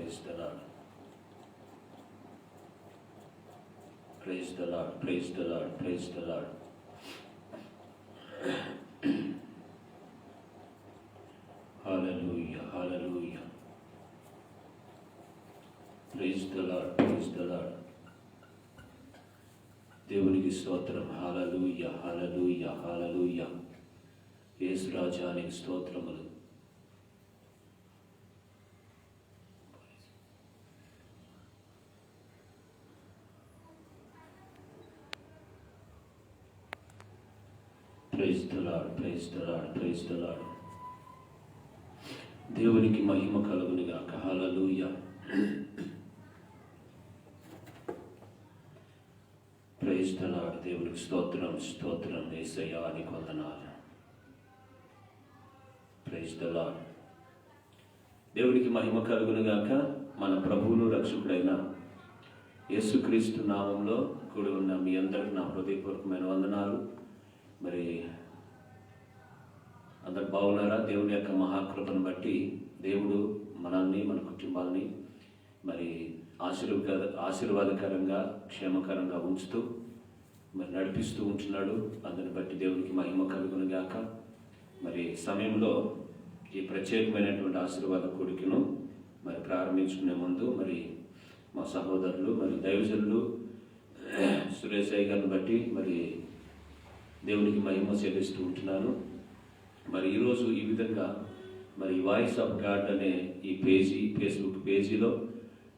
Praise the Lord. Praise the Lord. Praise the Lord. Praise the Lord. Hallelujah. Hallelujah. Praise the Lord. Praise the Lord. దేవునికి స్తోత్రం. హల్లెలూయా. హల్లెలూయా. హల్లెలూయా. యేసు రాజానికి స్తోత్రములు. Praise the lord. Praise the lord. Praise the lord. దేవునికి మహిమ కలుగును గాక. Hallelujah. Praise the lord. దేవునికి స్తోత్రం. స్తోత్రం. యేసయ్యా నీకు వందనాలు. Praise the lord. దేవునికి మహిమ కలుగును గాక. మన ప్రభువును రక్షకుడైన యేసుక్రీస్తు నామంలో కూడి ఉన్న మీ అందరికి నా హృదయపూర్వకమైన వందనాలు. మరి అందరు బాగున్నారా? దేవుని యొక్క మహాకృపను బట్టి దేవుడు మనల్ని, మన కుటుంబాలని మరి ఆశీర్వాదకరంగా, క్షేమకరంగా ఉంచుతూ మరి నడిపిస్తూ ఉంటున్నాడు. అందుని బట్టి దేవునికి మహిమ కలుగును గాక. మరి సమయంలో ఈ ప్రత్యేకమైనటువంటి ఆశీర్వాద కూడికను మరి ప్రారంభించుకునే ముందు మరి మా సహోదరులు మరి దైవజనులు సురేష్ అయ్య గారిని బట్టి మరి దేవునికి మహిమ చెల్లిస్తూ ఉంటున్నాను. మరి ఈరోజు ఈ విధంగా మరి వాయిస్ ఆఫ్ గాడ్ అనే ఈ ఫేస్బుక్ పేజీలో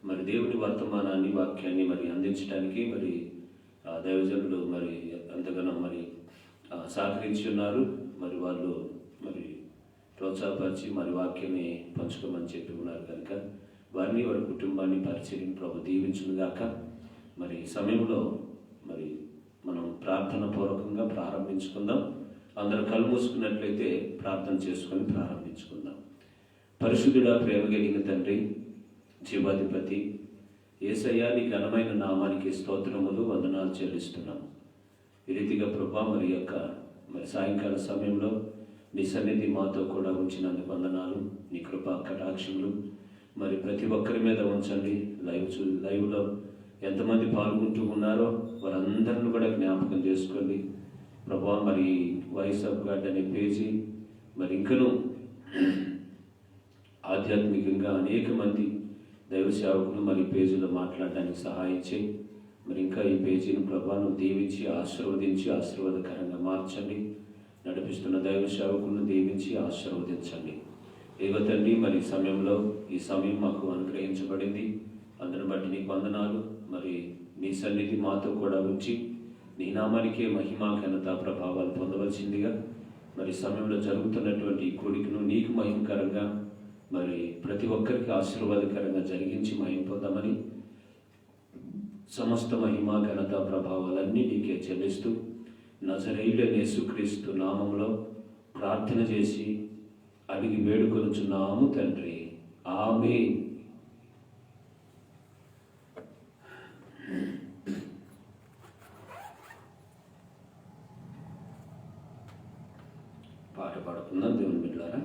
మరి దేవుని వర్తమానాన్ని, వాక్యాన్ని మరి అందించడానికి మరి దైవజనులు మరి ఎంతగానో మరి సహకరించి ఉన్నారు. మరి వాళ్ళు మరి ప్రోత్సాహపరిచి మరి వాక్యాన్ని పంచుకోమని చెప్పి ఉన్నారు కనుక వారిని, వారి కుటుంబాన్ని, పరిచర్యను ప్రభు దీవించునుగాక. మరి సమయంలో మరి మనం ప్రార్థన పూర్వకంగా ప్రారంభించుకుందాం. అందరూ కళ్ళు మూసుకున్నట్లయితే ప్రార్థన చేసుకొని ప్రారంభించుకుందాం. పరిశుద్ధుడా, ప్రేమ కలిగిన తండ్రి, జీవాధిపతి యేసయ్యా నీ ఘనమైన నామానికి స్తోత్రములు, వందనాలు చెల్లిస్తున్నాం. ఈ రీతిగా ప్రభా మరి సాయంకాల సమయంలో నీ సన్నిధి మాతో కూడా ఉంచినందుకు వందనాలు. నీ కృపా కటాక్షములు మరి ప్రతి ఒక్కరి మీద ఉంచండి. లైవ్లో ఎంతమంది పాల్గొంటూ ఉన్నారో వారందరిని కూడా జ్ఞాపకం చేసుకోండి ప్రభా. మరి వాయిస్ ఆఫ్ గాడ్ అనే పేజీ మరి ఇంకనూ ఆధ్యాత్మికంగా అనేక మంది దైవ సేవకులు మరి పేజీలో మాట్లాడడానికి సహాయం చేయి. మరి ఇంకా ఈ పేజీని ప్రభాను దీవించి ఆశీర్వదించి ఆశీర్వాదకరంగా మార్చండి. నడిపిస్తున్న దైవ సేవకులను దీవించి ఆశీర్వదించండి. ఏగో తండ్రి, మరి ఈ సమయం మాకు అనుగ్రహించబడింది. అందుని బట్టి నీకు వందనాలు. మరి నీ సన్నిధి మాతో కూడా ఉంచి నీ నామానికే మహిమ, ఘనత, ప్రభావాలు పొందవలసిందిగా మరి సమయంలో జరుగుతున్నటువంటి ఈ కోడికను నీకు మహిమకరంగా మరి ప్రతి ఒక్కరికి ఆశీర్వాదకరంగా జరిగించి మహిమ పొందామని సమస్త మహిమ, ఘనత, ప్రభావాలన్నీ నీకే చెల్లిస్తూ నజరేయుడైన యేసుక్రీస్తు నామంలో ప్రార్థన చేసి అడిగి వేడుకొనుచున్నాము తండ్రి. ఆమేన్. పాట పాడుకుందాం దేవుని బిడ్డలారా.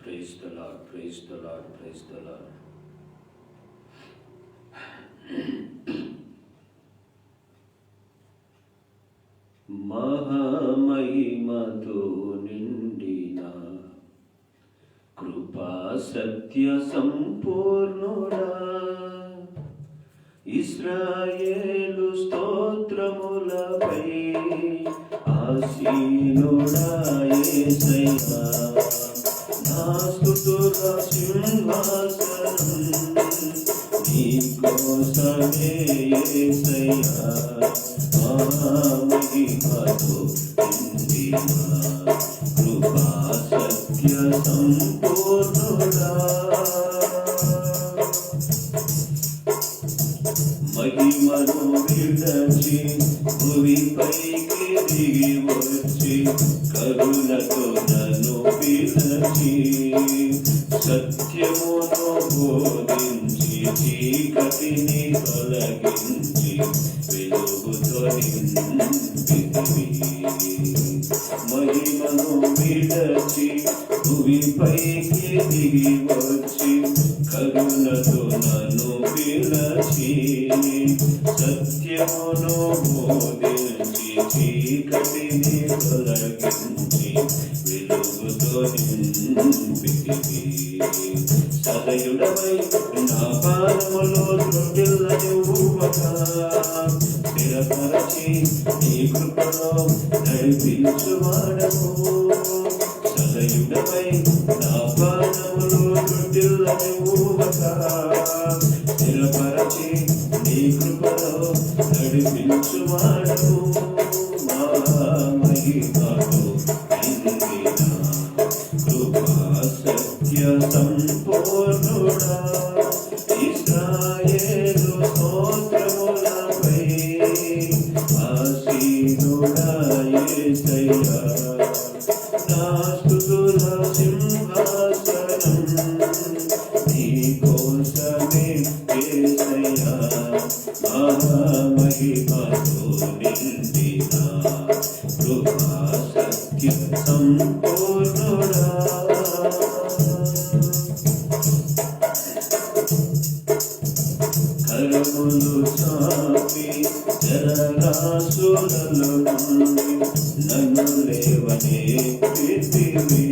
Praise the Lord, praise the Lord, praise the Lord. మహామహిమతో నిండిన కృపా సత్య సంపూర్ణుడా, ఇశ్రాయేలు స్తోత్రములపై ఆసీనుడా యేసయ్యా, నా స్తుతుల సింహాసనం నీ కోసమే యేసయ్యా. మహామహిమతో నిండిన కృపా సత్య సంపూర్ణుడా, మహిమను విడచి భూమిపైకి దిగి వచ్చి కరుణతో నన్ను పిలచి సత్యమును బోధించి చీకటిని తొలగించి వెలుగుతో నింపితివి. మహిమను విడచి భూమిపైకి దిగి వచ్చి కరుణతో నన్ను పిలచి సత్యమును బోధించి చీకటిని తొలగించి వెలుగుతో నింపితివి. సదయుడవై నా పాదములో త్రుటిల్లనివ్వక స్థిరపరచి నీ కృపలో నడిపించువాడవు. సదయుడవై నా పాదములో త్రుటిల్లనివ్వక స్థిరపరచి నీ కృపలో నడిపించువాడవు. మా మహిమతో నిండిన కృపా సత్య సంపూర్ణుడా ఇశ్రాయేలు స్తోత్రములపై ఆసీనుడా యేసయ్యా. నా స్తుతుల సింహాసనం నీ కోసమే యేసయ్యా. మహిమతో నిండిన కృపా సత్య సంపూర్ణుడా కరములు చాపి జలరాశులలో నుండి నన్ను లేవనెత్తితివి.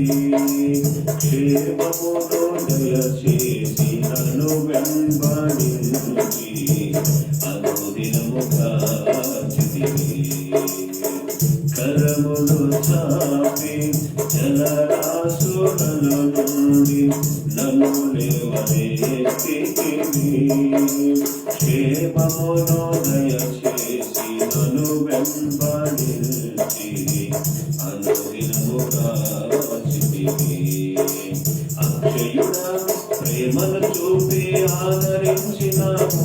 క్షేమమును దయచేసి నన్ను వెంబడించి అనుదినము కాచితివి. కరములు చాపి జలరాశులలో నుండి నన్ను లేవనెత్తితివి. క్షేమమును దయచేసి నన్ను వెంబడించి అనుదినము కాచితివి. అక్షయుడా ప్రేమను చూపి ఆదరించినావు.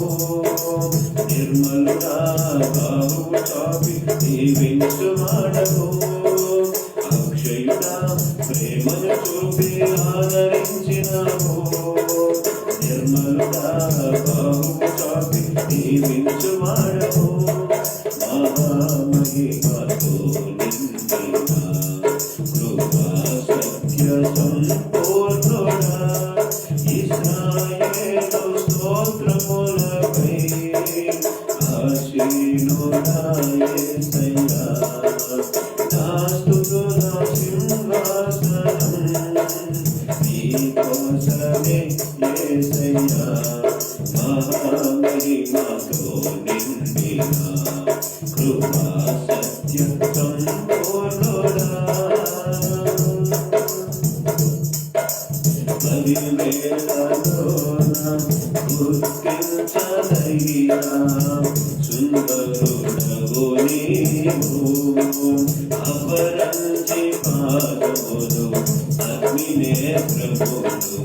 నిర్మలుడా బాహువు చాపి దీవించువాడవు. అక్షయుడా ప్రేమను చూపి ఆదరించినావు. నిర్మలుడా బాహువు చాపి దీవించువాడవు. మహిమతో నిండిన కృపా సత్య సంపూర్ణుడా ఇశ్రాయేలు స్తోత్రములపై ఆసీనుడా యేసయ్యా. నా స్తుతుల సింహాసనం నీ కోసమే యేసయ్యా. మహిమతో నిండిన కృపా సత్య సంపూర్ణుడా పదివేలలోన గుర్తించదగిన సుందరుడవు నీవు. అపరంజి పాదములు అగ్నినేత్రములు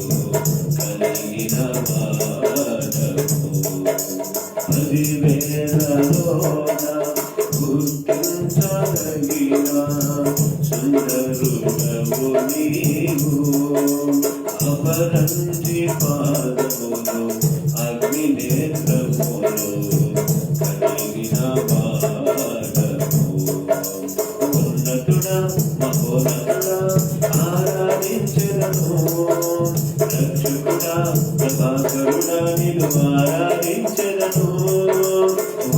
కలిగిన వాడవు. పదివేలలోన గుర్తించదగిన సుందరుడవు నీవు. అపరంజి పాదములు అగ్నినేత్రములు కలిగిన వాడవు. ఉన్నతుడా మహోన్నతుడా ఆరాధించెదను. రక్షకుడా ప్రభాకరుడా నిన్ను ఆరాధించెదను.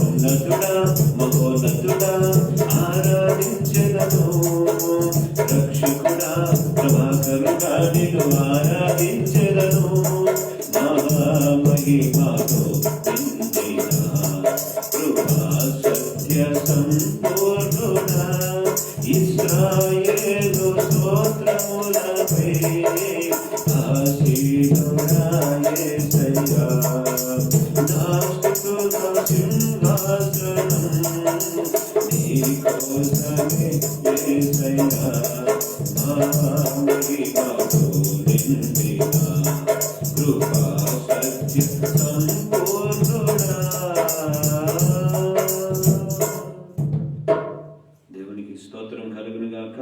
ఉన్నతుడా మహోన్నతుడా ఆరాధించెదను. రక్షకుడా ప్రభాకరుడా నిన్ను ఆరాధించెదను. మహిమతో నిండిన కృపా సత్య సంపూర్ణుడా ఇశ్రాయేలు స్తోత్రములపై ఆసీనుడా యేసయ్యా. నా స్తుతుల సింహాసనం నీ కోసమే యేసయ్యా. మహిమతో నిండిన కృపా సత్య సంపూర్ణుడా. దేవునికి స్తోత్రం కలుగును గాక.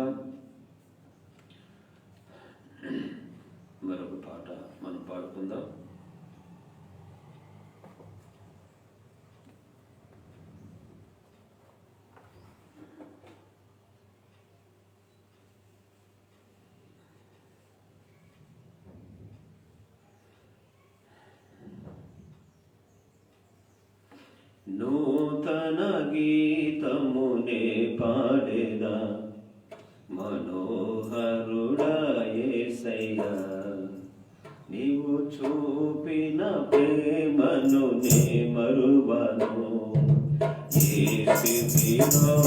మరొక పాట మనం పాడుకుందాం. నూతన గీతమునే పాడేదా మనోహరుడా యేసయ్యా, నీవు చూపిన ప్రేమను నే మరువను. ఏ స్థితిలోనైనను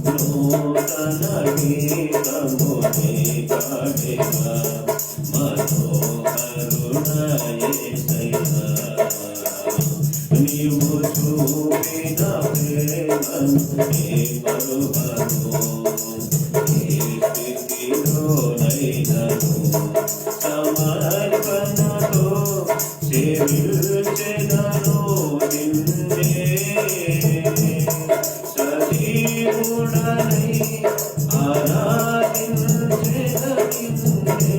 నూతన గీతమునే పాడేదా మనోహరుడా యేసయ్యా, నీవు చూపిన ప్రేమను నే మరువను. ఏ స్థితిలోనైనను సమర్పణతో సేవించెదను నిన్నే, సజీవుడనై ఆరాధించెదను నిన్నే.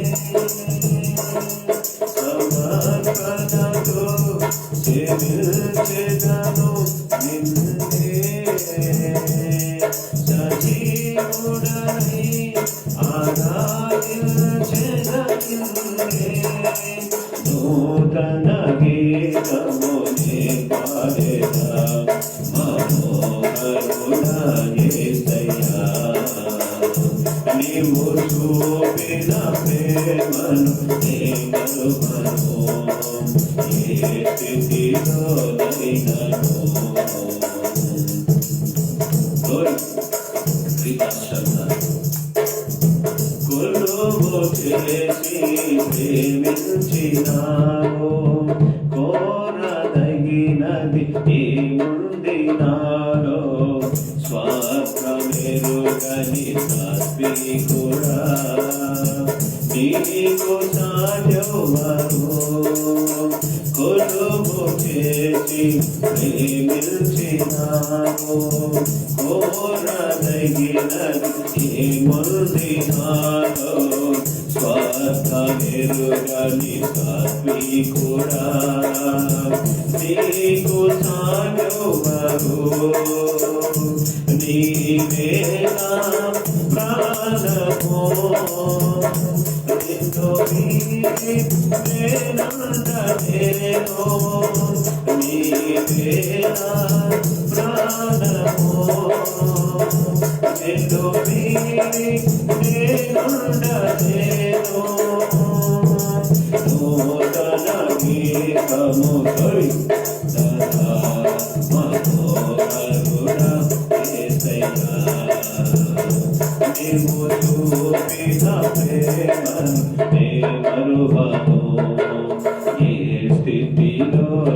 సమర్పణతో సేవించెదను నిన్నే, సజీవుడనై ఆరాధించెదను నిన్నే. నూతన గీతమునే పాడేదా మనోహరుడా యేసయ్యా, నీవు చూపిన ప్రేమను నే మరువను. ఏ స్థితిలోనైనను కొలువు చేసి ప్రేమించినావు, కోరదగినది ఏముంది నాలో. స్వార్థమెరుగని సాత్వికుడా, నీకు సాధ్యమను. కొలువు చేసి ప్రేమించినావు, కోరదగినది ఏముంది నాలో. స్వార్థమెరుగని సాత్వికుడా, నీకు సాధ్యమను. నీవే నా ప్రాణమో, నిన్ను వీడి నేనుండలేను. నీవే నా ప్రాణమో, నిన్ను వీడి నేనుండలేను. నూతన గీతము మనోహరుడా యేసయ్యా, నీవు చూపిన ప్రేమను నే మరువను. ఏ స్థితిలోనైనను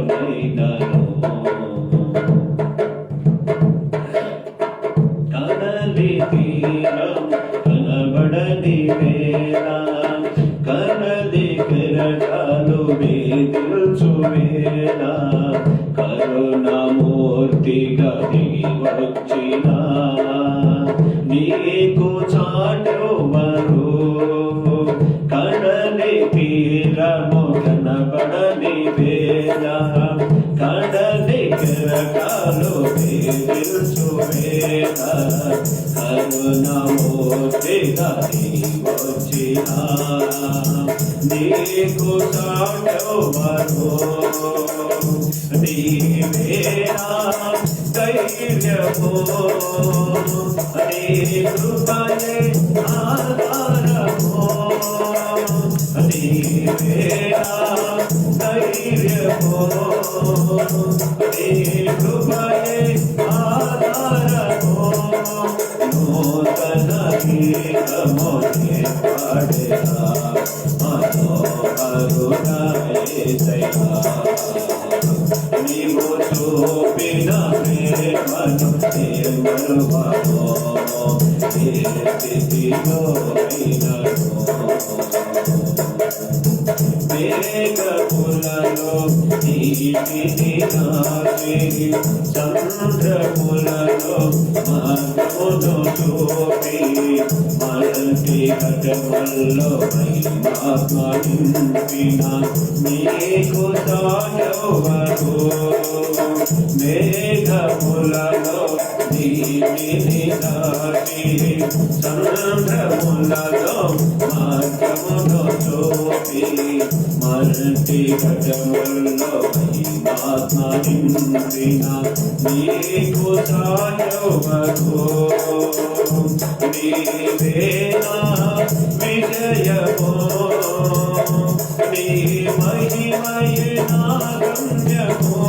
కదలి తీరం కనబడని వేళ, కనలి కెరటాలు వేదిల్చు వేళ, కరుణామూర్తిగా దిగి వచ్చిన నీకు చాటెవరు. కడలి తీరము కనబడని వేళ, కడలి కెరటాలు వేదిల్చు వేళ, కరుణామూర్తిగా దిగి వచ్చిన నీకు చాటెవరు. నీవే నా ధైర్యము, నీ కృపయే ఆధారము. నీవే నా ధైర్యము, నీ కృపయే ఆధారము. నూతన గీతమునే పాడేదా మనోహరుడా యేసయ్యా, నీవు చూపిన ప్రేమను నే మరువను. ఏ స్థితిలోనైనను మేఘములలో నీటిని నాటి, చంద్రములలో మార్గమును చూపి, మల్టి ఘటముల్లో మహిమాత్మ నింపిన నీకు సాయవరు. మేఘములలో నీటిని నాటి, చంద్రములలో మార్గమును చూపి, మల్టి ఘటముల్లో మహిమాత్మ నిండిన నీకు సాయవకు నీవేనా విజయమో నీ మహిమయనా గమ్యమో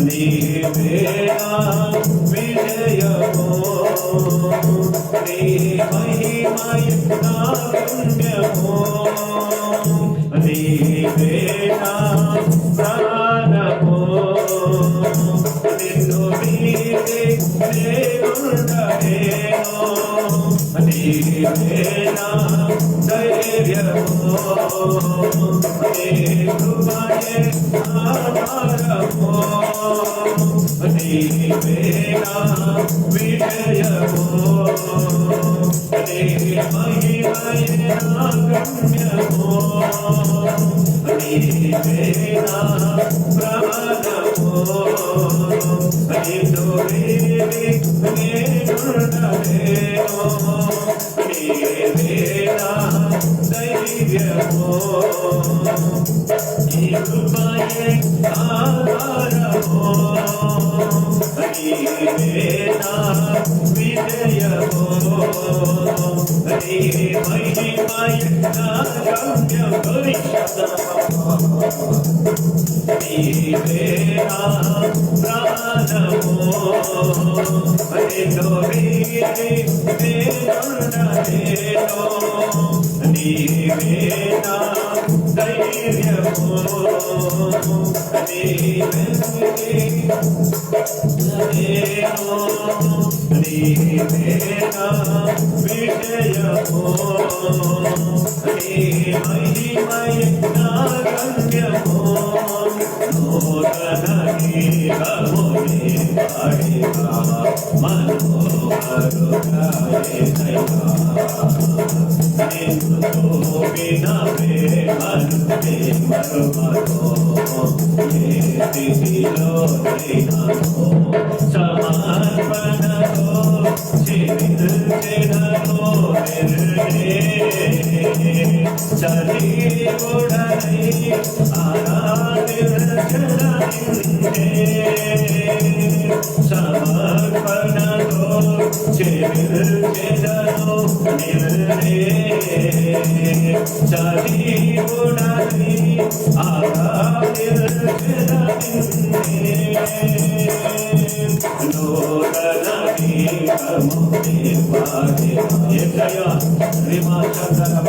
నీవేనా విజయమో నీ మహిమయనా గమ్యమో నీవేనా ప్రాణమో నిన్ను మీరే నేనుండలేను నీవేనా ధైర్యమో నీ కృపయే ఆధారమో నీవేనా విజయమో నీ మహిమయే నా గమ్యమో నీవేనా ప్రమాదమో నిన్ను మీరే నేనుండలేను నీవేనా ధైర్యమో నీ కృపయే ఆధారమో నీవేనా విజయమో నీ మహిమయే నా గమ్యమో నీవేనా ప్రాణమో నిన్ను మీరే నేనుండలేను నీవేనా ధైర్యమో నీవేనా విజయమో నీ మహిమయే నా గమ్యమో నూతన గీతముని పాడినా మనోహరుడైనా నిన్ను తోపిన ప్రేమను మరువను ఏ స్థితిలోనైనా సమర్పణతో చిరుచెడలో సజీవుడై ఆరాధించడనిందే సమర్పణతో చిరుచెడలో సజీవుడై ఆరాధించడనిందే నూతన గీతముని పాడినా ఏకయా శ్రీమాచంద్రమ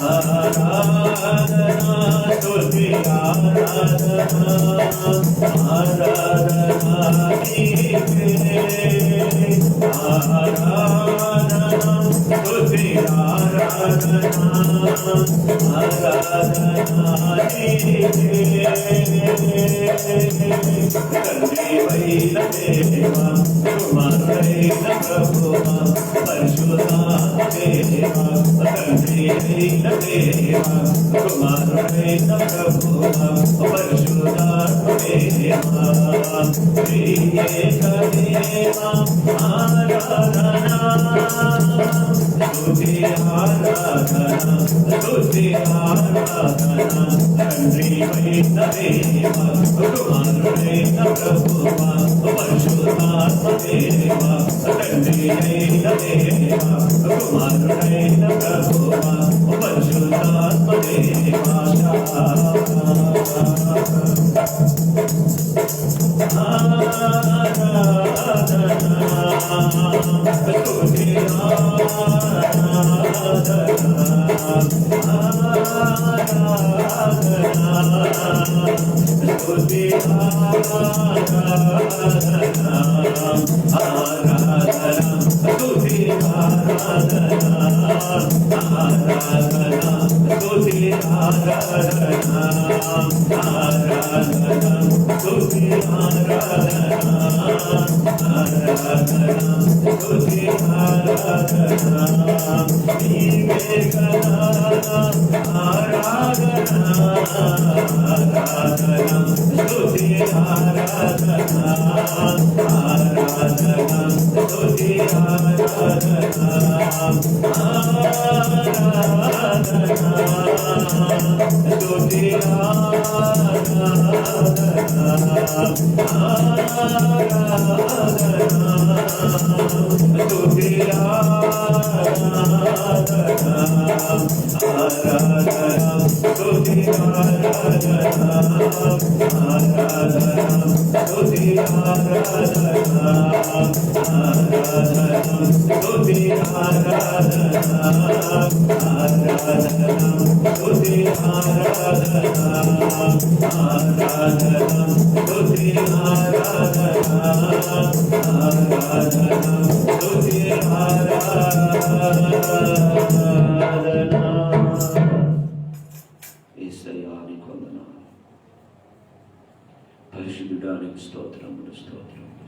ఆరాధనా స్తుతి ఆరాధనా ఆరాధనా నీకే ఆరాధనా స్తుతి ఆరాధనా ఆరాధనా నీకే తండ్రివైన దేవా కుమారుడైన ప్రభువా పరిశుద్ధాత్మ దేవా తండ్రివైన దేవా కుమారుడైన ప్రభువా పరిశుద్ధాత్మ దేవా త్రియేక దేవా ఆరాధనా స్తుతి ఆరాధనా స్తుతి ఆరాధనా తండ్రివైన దేవా కుమారుడైన ప్రభువా పరిశుద్ధాత్మ దేవా తండ్రివైన దేవా కుమారుడైన ప్రభువా పరిశుద్ధాత్మ దేవా స్తుతి ఆరాధనా పరిశుద్ధుడానికి స్తోత్రములు స్తోత్రములు.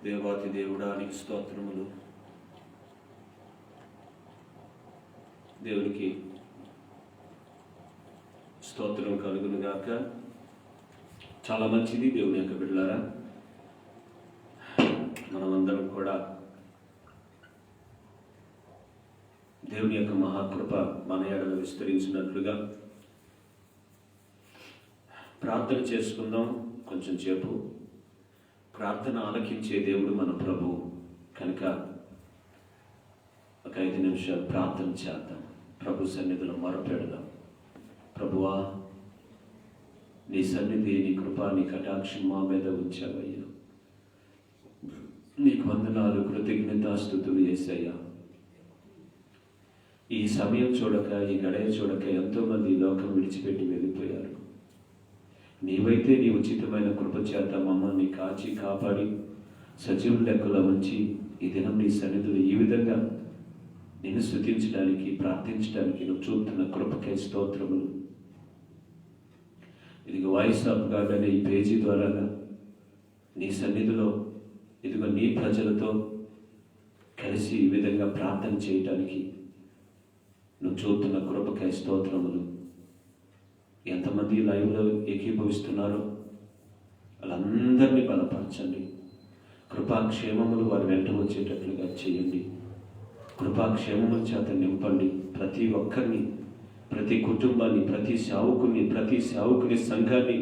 దేవాతి దేవుడానికి స్తోత్రములు. దేవునికి స్తోత్రం కలుగును గాక. చాలా మంచిది దేవుని యొక్క బిడ్డలారా, మనమందరం కూడా దేవుని యొక్క మహాకృప మన ఎడల విస్తరించినట్లుగా ప్రార్థన చేసుకుందాం. కొంచెం సేపు ప్రార్థన ఆలకించే దేవుడు మన ప్రభువు కనుక ఒక 5 నిమిషాలు ప్రార్థన చేద్దాం. ప్రభు సన్నిధిలో మొరపెడదాం. ప్రభువా, నీ సన్నిధి, నీ కృప, నీ కటాక్షం మా మీద ఉంచావయ్యా. నీకు వందనాలు, కృతజ్ఞతాస్తుతులు యేసయ్యా. ఈ సమయం చూడక, ఈ గడియ చూడక ఎంతోమంది లోకం విడిచిపెట్టి వెళ్ళిపోయారు. నీవైతే నీ ఉచితమైన కృప చేత మమ్మల్ని కాచి కాపాడి సజీవుల లెక్కలో ఉంచి ఈ దినం నీ సన్నిధిలో ఈ విధంగా నిన్ను స్తుతించడానికి, ప్రార్థించడానికి నువ్వు చూపుతున్న కృపకై స్తోత్రములు. ఇదిగో వాయిస్ ఆఫ్ గాడ్ అనే ఈ పేజీ ద్వారా నీ సన్నిధిలో ఇదిగో నీ ప్రజలతో కలిసి ఈ విధంగా ప్రార్థన చేయటానికి నువ్వు చూపుతున్న కృపకై స్తోత్రములు. ఎంతమంది లైవ్లో ఏకీభవిస్తున్నారో వాళ్ళందరినీ బలపరచండి. కృపాక్షేమములు వారి వెంట వచ్చేటట్లుగా చేయండి. కృపాక్షేమముల చేత నింపండి. ప్రతి ఒక్కరిని, ప్రతి కుటుంబాన్ని, ప్రతి సేవకుని సంఘాన్ని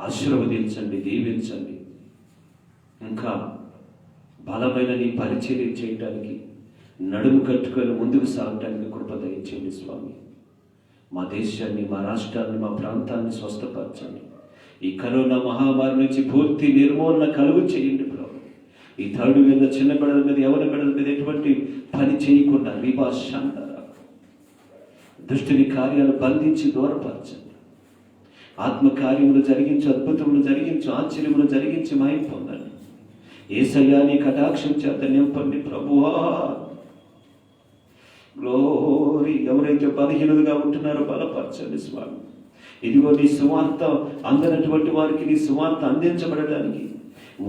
ఆశీర్వదించండి, దీవించండి. ఇంకా బలమైన నీ పరిచర్య చేయడానికి, నడుము కట్టుకొని ముందుకు సాగటానికి కృప దయచేయండి స్వామి. మా దేశాన్ని, మా రాష్ట్రాన్ని, మా ప్రాంతాన్ని స్వస్థపరచండి. ఈ కరోనా మహామారి నుంచి పూర్తి నిర్మూలన కలుగు చేయండి ప్రభు. ఈ థర్డ్ మీద, చిన్న బిడ్డల మీద, యవన బిడ్డల మీద ఎటువంటి పని చేయకుండా దుష్టుని కార్యాలు బంధించి దూరపరచండి. ఆత్మకార్యములు జరిగించి, అద్భుతములు జరిగించి, ఆశ్చర్యములు జరిగించి మహిమ పొందండి. యేసయ్యా, నీ కటాక్షం చేత నింపండి ప్రభువా. గ్లోరీ. ఎవరైతే బలహీనులుగా ఉంటున్నారో బలపరచండి స్వామి. ఇదిగో నీ సువార్త అందనటువంటి వారికి నీ సువార్త అందించబడటానికి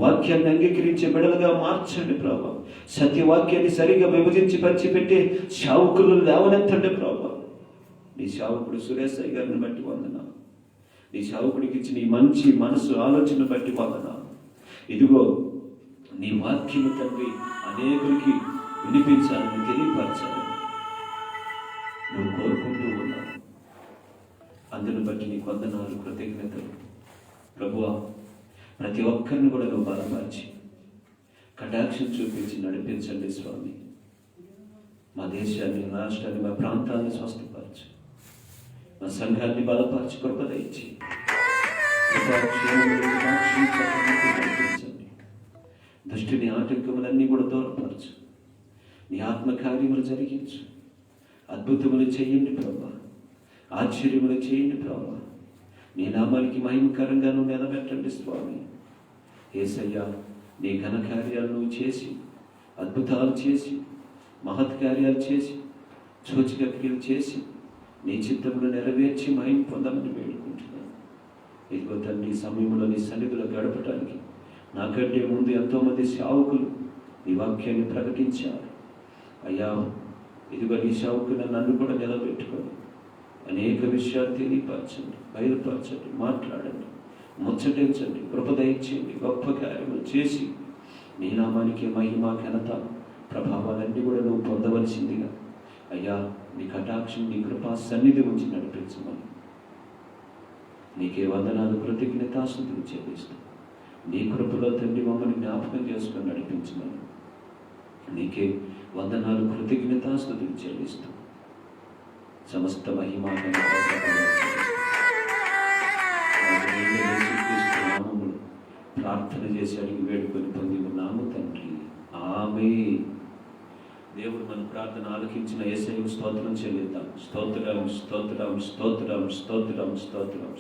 వాక్యాన్ని అంగీకరించే బిడ్డలుగా మార్చండి ప్రభా. సత్యవాక్యాన్ని సరిగా విభజించి పంచిపెట్టే సేవకులు లేవనెత్తండి ప్రభా. నీ సేవకుడు సురేశయ్య గారిని బట్టి వందనా. నీ సేవకుడికి ఇచ్చిన నీ మంచి మనసు, ఆలోచన బట్టి వందనా. ఇదిగో నీ వాక్యము తండ్రి అనేకులకి వినిపించాలని, తెలియపరచాలని నువ్వు కోరుకుంటూ ఉన్నావు. అందును బట్టి నీకు వందనాలు, కృతజ్ఞతలు ప్రభువా. ప్రతి ఒక్కరిని కూడా నువ్వు బలపరిచి కటాక్షం చూపించి నడిపించండి స్వామి. మా దేశాన్ని, రాష్ట్రాన్ని, మా ప్రాంతాన్ని స్వస్థపరచు. మా సంఘాన్ని బలపరిచి కృప దయచి నడిపించండి. దుష్టుని ఆటంకములన్నీ కూడా దూరపరచు. నీ ఆత్మకార్యములు జరిగించు. అద్భుతములు చేయండి ప్రభా. ఆశ్చర్యములు చేయండి ప్రభా. నీ నామానికి మహిమకరంగా నువ్వు నిలబెట్టండి స్వామి. యేసయ్యా, నీ ఘనకార్యాలు నువ్వు చేసి, అద్భుతాలు చేసి, మహత్కార్యాలు చేసి, సూచక్రియలు చేసి, నీ చిత్తములు నెరవేర్చి మహిమ పొందమని వేడుకుంటున్నాను. ఇదిగో తండ్రి, సమయంలో నీ సన్నిధిలో గడపడానికి నాకంటే ముందు ఎంతోమంది సేవకులు నీ వాక్యాన్ని ప్రకటించారు అయ్యా. ఇదిగో నీ సేవకుని నన్ను కూడా నిలబెట్టుకొని అనేక విషయాలు తెలియపరచండి, బయలుపరచండి, మాట్లాడండి, ముచ్చటించండి, కృపదయించండి. గొప్ప కార్యములు చేసి నీ నామానికి మహిమ, ఘనత, ప్రభావాలన్నీ కూడా నువ్వు పొందవలసిందిగా అయ్యా నీ కటాక్షం, నీ కృపా సన్నిధి ఉంచి నడిపించమని నీకే వందనాలు, కృతజ్ఞతాస్తుతులు చెల్లిస్తూ నీ కృపలో తండ్రి మమ్మల్ని జ్ఞాపకం చేసుకొని నడిపించమని నీకే వందనాలు, కృతజ్ఞతాస్తుతులు చెల్లిస్తూ సమస్త మహిమ ప్రార్థన చేసి అడిగి వేడుకొని పొంది ఉన్నాము తండ్రి. ఆమేన్. దేవుడు మన ప్రార్థన ఆలకించిన యేసయ్యకు స్తోత్రం చెల్లిద్దాం. స్తోత్రం స్తోత్రం స్తోత్రం స్తోత్రం స్తోత్రం.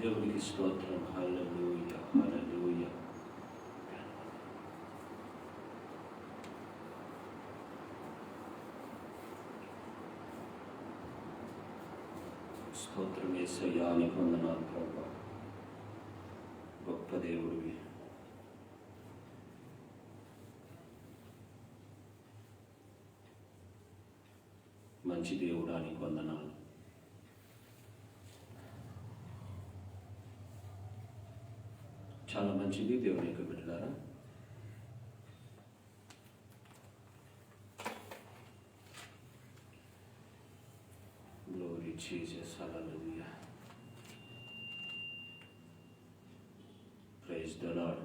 దేవునికి స్తోత్రం. హల్లెలూయా హల్లెలూయా. స్తోత్రం యేసయ్యా, నీకు వందనాలు ప్రభువా. గొప్ప దేవుడివి, మంచి దేవుడా, నీకు వందనాలు. చాలా మంచిది దేవుని యొక్క బిడ్డలారా. Glory Jesus, hallelujah. Praise the Lord.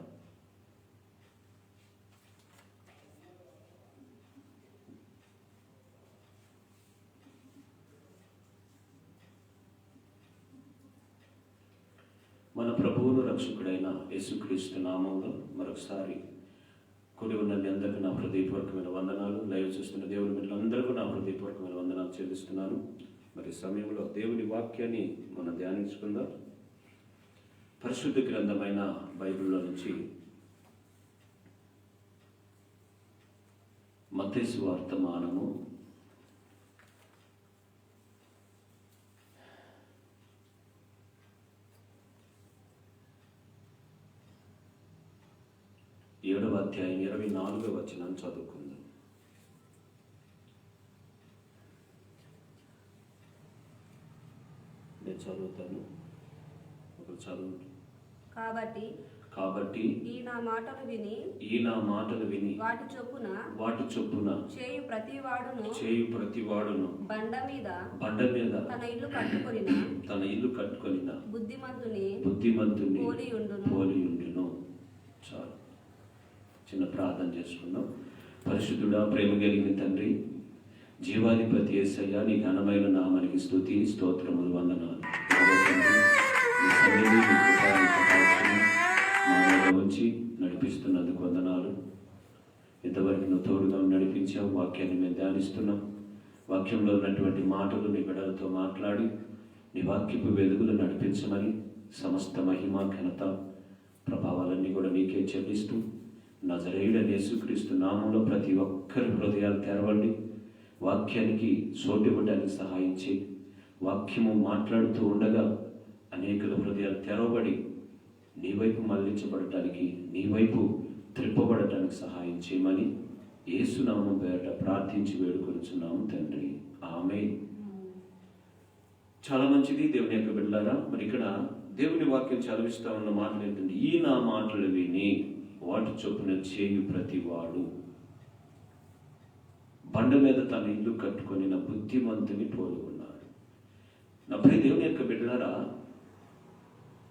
మన ప్రభువును రక్షకుడైన యేసుక్రీస్తు నామంలో మరొకసారి కూడి ఉన్న మీ అందరికీ నా హృదయపూర్వకమైన వందనాలు. లైవ్ చూస్తున్న దేవుని బిడ్డలందరికీ నా హృదయపూర్వకమైన వందనాలు చెల్లిస్తున్నాను. మరి సమయంలో దేవుని వాక్యాన్ని మనం ధ్యానించుకుందాం. పరిశుద్ధ గ్రంథమైన బైబిల్లో నుంచి మత్తయి సువార్తమానము 7వ అధ్యాయం 24వ వచనం చదువుకుందాం. నేను చదువుతాను, ఒకరు చదువు. కాబట్టి ఈ నా మాటలు విని వాటి చొప్పున చేయు ప్రతివాడును బండ మీద తన ఇల్లు కట్టుకొనిన బుద్ధిమంతుని పోలి ఉండును. చాలు, చిన్న ప్రార్థన చేసుకుందాం. పరిశుద్ధుడా, ప్రేమ కలిగిన తండ్రి, జీవాధిపతి యేసయ్యా, నీ ఘనమైన నామానికి స్తుతి స్తోత్రములు, వందనాలు. వచ్చి నడిపిస్తున్నందుకు వందనాలు. ఇంతవరకు నువ్వు తోడుగా నడిపించావు. వాక్యాన్ని మేము ధ్యానిస్తున్నాం. వాక్యంలో ఉన్నటువంటి మాటలు నీ బిడ్డలతో మాట్లాడి నీ వాక్యపు వెలుగులు నడిపించమని సమస్త మహిమ ఘనత ప్రభావాలన్నీ కూడా నీకే చెల్లిస్తూ నజరేయుడైన యేసుక్రీస్తు నామంలో ప్రతి ఒక్కరి హృదయాలు తెరవండి. వాక్యానికి చోటివ్వడానికి సహాయం చేయి. వాక్యము మాట్లాడుతూ ఉండగా అనేకుల హృదయాలు తెరవబడి నీ వైపు మళ్లించబడటానికి, నీ వైపు త్రిప్పబడటానికి సహాయం చేయమని యేసునామం పేరట ప్రార్థించి వేడుకొనుచున్నాము తండ్రి. ఆమేన్. చాలా మంచిది దేవుని యొక్క బిడ్డలారా. మరి ఇక్కడ దేవుని వాక్యం చదివిస్తా ఉన్న మాటలు ఏంటంటే, ఈ నా మాటలు విని వాటి చొప్పున చేయు ప్రతివాడు బండ మీద తన ఇల్లు కట్టుకొని నా బుద్ధిమంతుని పోలి ఉన్నాడు. నా ప్రియ దేవుని యొక్క బిడ్డలారా,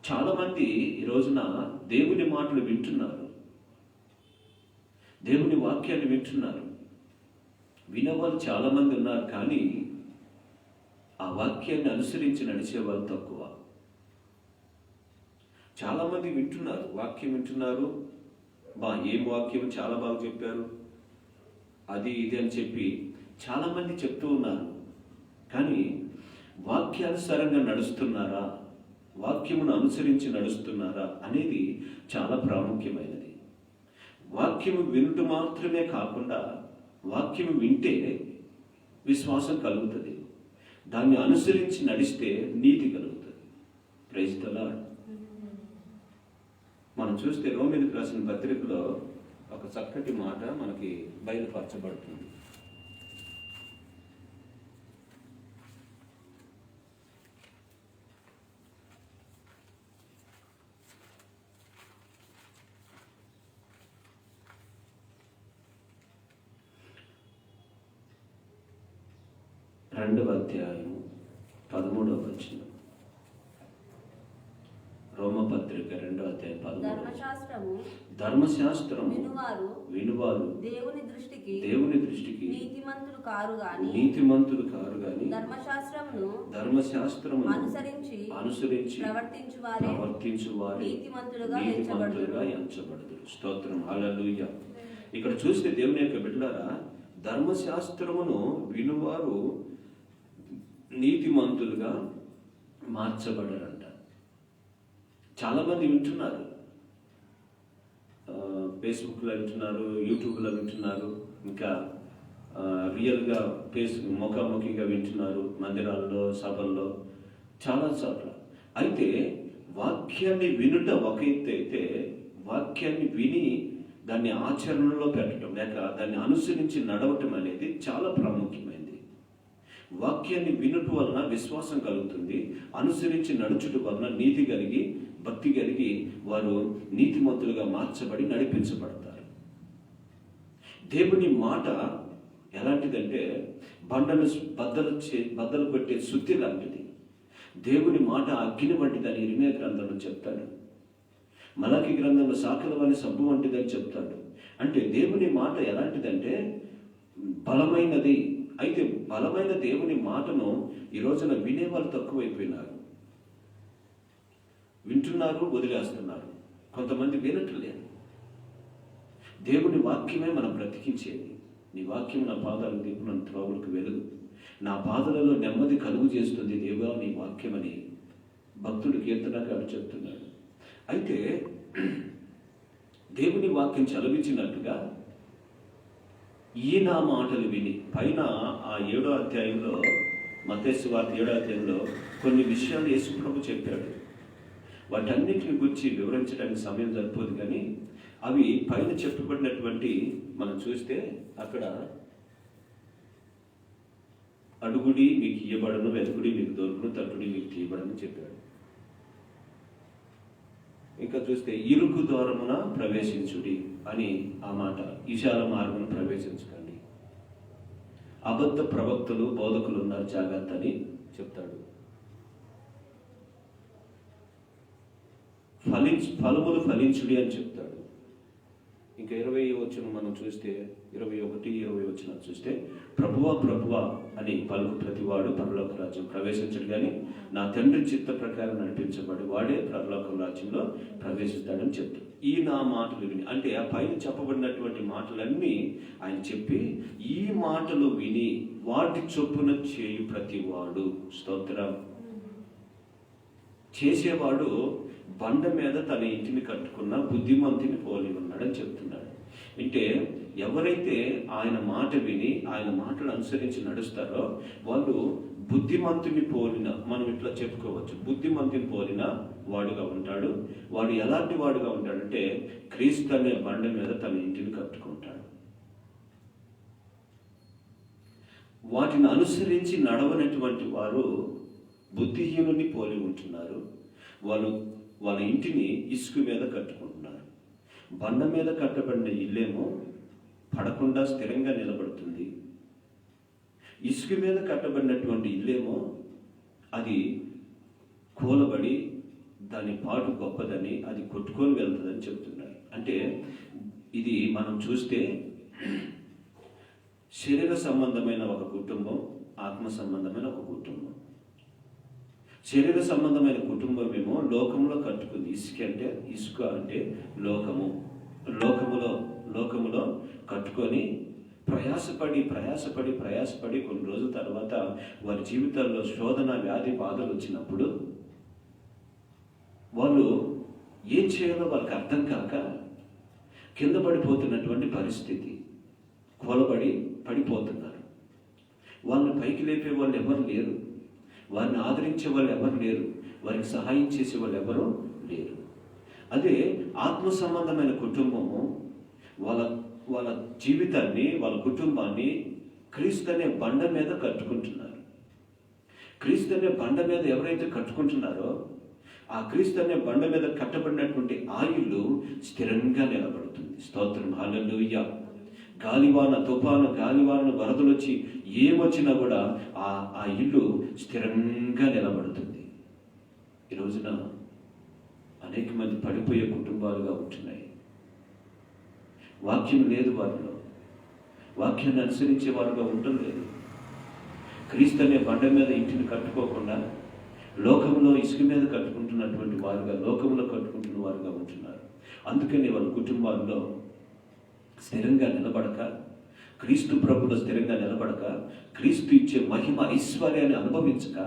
చాలా మంది ఈ రోజున దేవుని మాటలు వింటున్నారు, దేవుని వాక్యాన్ని వింటున్నారు. వినేవాళ్ళు చాలామంది ఉన్నారు, కానీ ఆ వాక్యాన్ని అనుసరించి నడిచేవాళ్ళు తక్కువ. చాలామంది వింటున్నారు, వాక్యం వింటున్నారు, ఏం వాక్యం చాలా బాగా చెప్పారు, అది ఇది అని చెప్పి చాలామంది చెప్తూ ఉన్నారు. కానీ వాక్యానుసారంగా నడుస్తున్నారా, వాక్యమును అనుసరించి నడుస్తున్నారా అనేది చాలా ప్రాముఖ్యమైనది. వాక్యము వినుట మాత్రమే కాకుండా వాక్యము వింటే విశ్వాసం కలుగుతుంది, దాన్ని అనుసరించి నడిస్తే నీతి కలుగుతుంది. Praise the lord. మనం చూస్తే రోమీయులకు రాసిన పత్రికలో ఒక చక్కటి మాట మనకి బయలుపరచబడుతుంది. రెండవ అధ్యాయం 13వ వచనం. రోమపత్రిక 2వ అధ్యాయం 13. ధర్మశాస్త్రము వినువారు దేవుని దృష్టికి నీతిమంతులు కారు గాని ధర్మశాస్త్రమును అనుసరించి ప్రవర్తించువారు నీతిమంతులుగా ఎంచబడుదురు. స్తోత్రం, హల్లెలూయా. ఇక్కడ చూస్తే దేవుని యొక్క బిడ్డలారా, ధర్మశాస్త్రమును వినువారు నీతిమంతులుగా మార్చబడరంట. చాలామంది వింటున్నారు, ఫేస్బుక్లో వింటున్నారు, యూట్యూబ్లో వింటున్నారు, ఇంకా రియల్గా ముఖాముఖిగా వింటున్నారు, మందిరాల్లో, సభల్లో, చాలా చోట్ల. అయితే వాక్యాన్ని వినుట ఒక ఎత్తు అయితే, వాక్యాన్ని విని దాన్ని ఆచరణలో పెట్టడం లేక దాన్ని అనుసరించి నడవటం అనేది చాలా ప్రాముఖ్యమైనది. వాక్యాన్ని వినుట వలన విశ్వాసం కలుగుతుంది, అనుసరించి నడుచుట వలన నీతి కలిగి భక్తి కలిగి వారు నీతిమంతులుగా మార్చబడి నడిపించబడతారు. దేవుని మాట ఎలాంటిదంటే బద్దలు పెట్టే శుద్ధి లాంటిది. దేవుని మాట అగ్ని వంటిదని ఇర్మీయా గ్రంథంలో చెప్తాడు. మలాకి గ్రంథంలో శాఖల వాని సబ్బు వంటిదని చెప్తాడు. అంటే దేవుని మాట ఎలాంటిదంటే బలమైనది. అయితే బలమైన దేవుని మాటను ఈ రోజున వినేవాళ్ళు తక్కువైపోయినారు. వింటున్నారు, వదిలేస్తున్నారు. కొంతమంది వినట్లేదు. దేవుని వాక్యమే మనం బ్రతికించేది. నీ వాక్యం నా పాదాలు దీపు, నన్ను త్రోవలకు వెలుగు, నా పాదాలలో నెమ్మది కలుగు చేస్తుంది దేవా నీ వాక్యమని భక్తుడు కీర్తనకారు చెప్తున్నాడు. అయితే దేవుని వాక్యం చలవించినట్టుగా ఈ నా మాటలు విని పైన ఆ 7వ అధ్యాయంలో, మత్తయి సువార్త 7వ అధ్యాయంలో కొన్ని విషయాలు యేసు ప్రభు చెప్పాడు. వాటన్నిటిని గురించి వివరించడానికి సమయం సరిపోదు, కానీ అవి పైన చెప్పబడినటువంటి మనం చూస్తే అక్కడ అడుగుడి మీకు ఇయ్యబడను, వెతుకుడి మీకు దొరుకును, తట్టుడి మీకు తీయబడను చెప్పాడు. ఇంకా చూస్తే ఇరుకు ద్వారమున ప్రవేశించుడి అని ఆ మాట, విశాల మార్గమున ప్రవేశించకండి, అబద్ధ ప్రవక్తలు బోధకులు ఉన్నారు జాగ్రత్త అని చెప్తాడు. ఫలములు ఫలించుడి అని చెప్తాడు. ఇంకా 20వ వచనం మనం చూస్తే 21, 20 వచనం చూస్తే ప్రభువా ప్రభువా అని పలుకు ప్రతివాడు పరలోక రాజ్యం ప్రవేశించడు, కానీ నా తండ్రి చిత్త ప్రకారం నడిపించబడి వాడే పరలోక రాజ్యంలో ప్రవేశిస్తాడని చెప్తాడు. ఈ నా మాటలు విని, అంటే ఆ పైన చెప్పబడినటువంటి మాటలన్నీ ఆయన చెప్పి ఈ మాటలు విని వాటి చొప్పున చేయు ప్రతివాడు, స్తోత్రం, చేసేవాడు బండ మీద తన ఇంటిని కట్టుకున్న బుద్ధిమంతుని పోలి ఉన్నాడని చెప్తున్నాడు. అంటే ఎవరైతే ఆయన మాట విని ఆయన మాటలు అనుసరించి నడుస్తారో వాళ్ళు బుద్ధిమంతుని పోలిన, మనం ఇట్లా చెప్పుకోవచ్చు, బుద్ధిమంతుని పోలిన వాడుగా ఉంటాడు. వాడు ఎలాంటి వాడుగా ఉంటాడంటే క్రీస్తు అనే బండ మీద తన ఇంటిని కట్టుకుంటాడు. వాటిని అనుసరించి నడవనటువంటి వారు బుద్ధిహీనుని పోలి ఉంటున్నారు. వాళ్ళు వాళ్ళ ఇంటిని ఇసుక మీద కట్టుకుంటున్నారు. బండ మీద కట్టబడిన ఇల్లేమో పడకుండా స్థిరంగా నిలబడుతుంది. ఇసుక మీద కట్టబడినటువంటి ఇల్లేమో అది కూలబడి దాని పాటు గొప్పదని, అది కొట్టుకొని వెళ్తుందని చెప్తున్నారు. అంటే ఇది మనం చూస్తే శరీర సంబంధమైన ఒక కుటుంబం, ఆత్మ సంబంధమైన ఒక కుటుంబం. శరీర సంబంధమైన కుటుంబం ఏమో లోకంలో కట్టుకుంది. ఇసుక అంటే లోకములో కట్టుకొని ప్రయాసపడి కొన్ని రోజుల తర్వాత వారి జీవితాల్లో శోధన, వ్యాధి, బాధలు వచ్చినప్పుడు వాళ్ళు ఏం చేయాలో వాళ్ళకి అర్థం కాక కింద పడిపోతున్నటువంటి పరిస్థితి, పడిపోతున్నారు. వాళ్ళని పైకి లేపే వాళ్ళు ఎవరు లేరు, వారిని ఆదరించే వాళ్ళు ఎవరు లేరు, వారికి సహాయం చేసే వాళ్ళు ఎవరు లేరు. అదే ఆత్మ సంబంధమైన కుటుంబము వాళ్ళ జీవితాన్ని, వాళ్ళ కుటుంబాన్ని క్రీస్తు అనే బండ మీద కట్టుకుంటున్నారు. క్రీస్తు అనే బండ మీద ఎవరైతే కట్టుకుంటున్నారో ఆ క్రీస్తు అనే బండ మీద కట్టబడినటువంటి ఆ ఇల్లు స్థిరంగా నిలబడుతుంది. స్తోత్రం, హల్లెలూయా. గాలివాన, తుఫాను, గాలివాన, వరదలు వచ్చి ఏమొచ్చినా కూడా ఆ ఇల్లు స్థిరంగా నిలబడుతుంది. ఈ రోజున అనేక మంది పడిపోయే కుటుంబాలుగా ఉంటున్నాయి. వాక్యం లేదు వారిలో, వాక్యాన్ని అనుసరించే వారుగా ఉండలేదు. క్రీస్తు అనే బండ మీద ఇంటిని కట్టుకోకుండా లోకంలో ఇసుక మీద కట్టుకుంటున్నటువంటి వారుగా, లోకంలో కట్టుకుంటున్న వారుగా ఉంటున్నారు. అందుకని వాళ్ళ కుటుంబాల్లో స్థిరంగా నిలబడక, క్రీస్తు ప్రభులో స్థిరంగా నిలబడక, క్రీస్తు ఇచ్చే మహిమ ఐశ్వర్యాన్ని అనుభవించక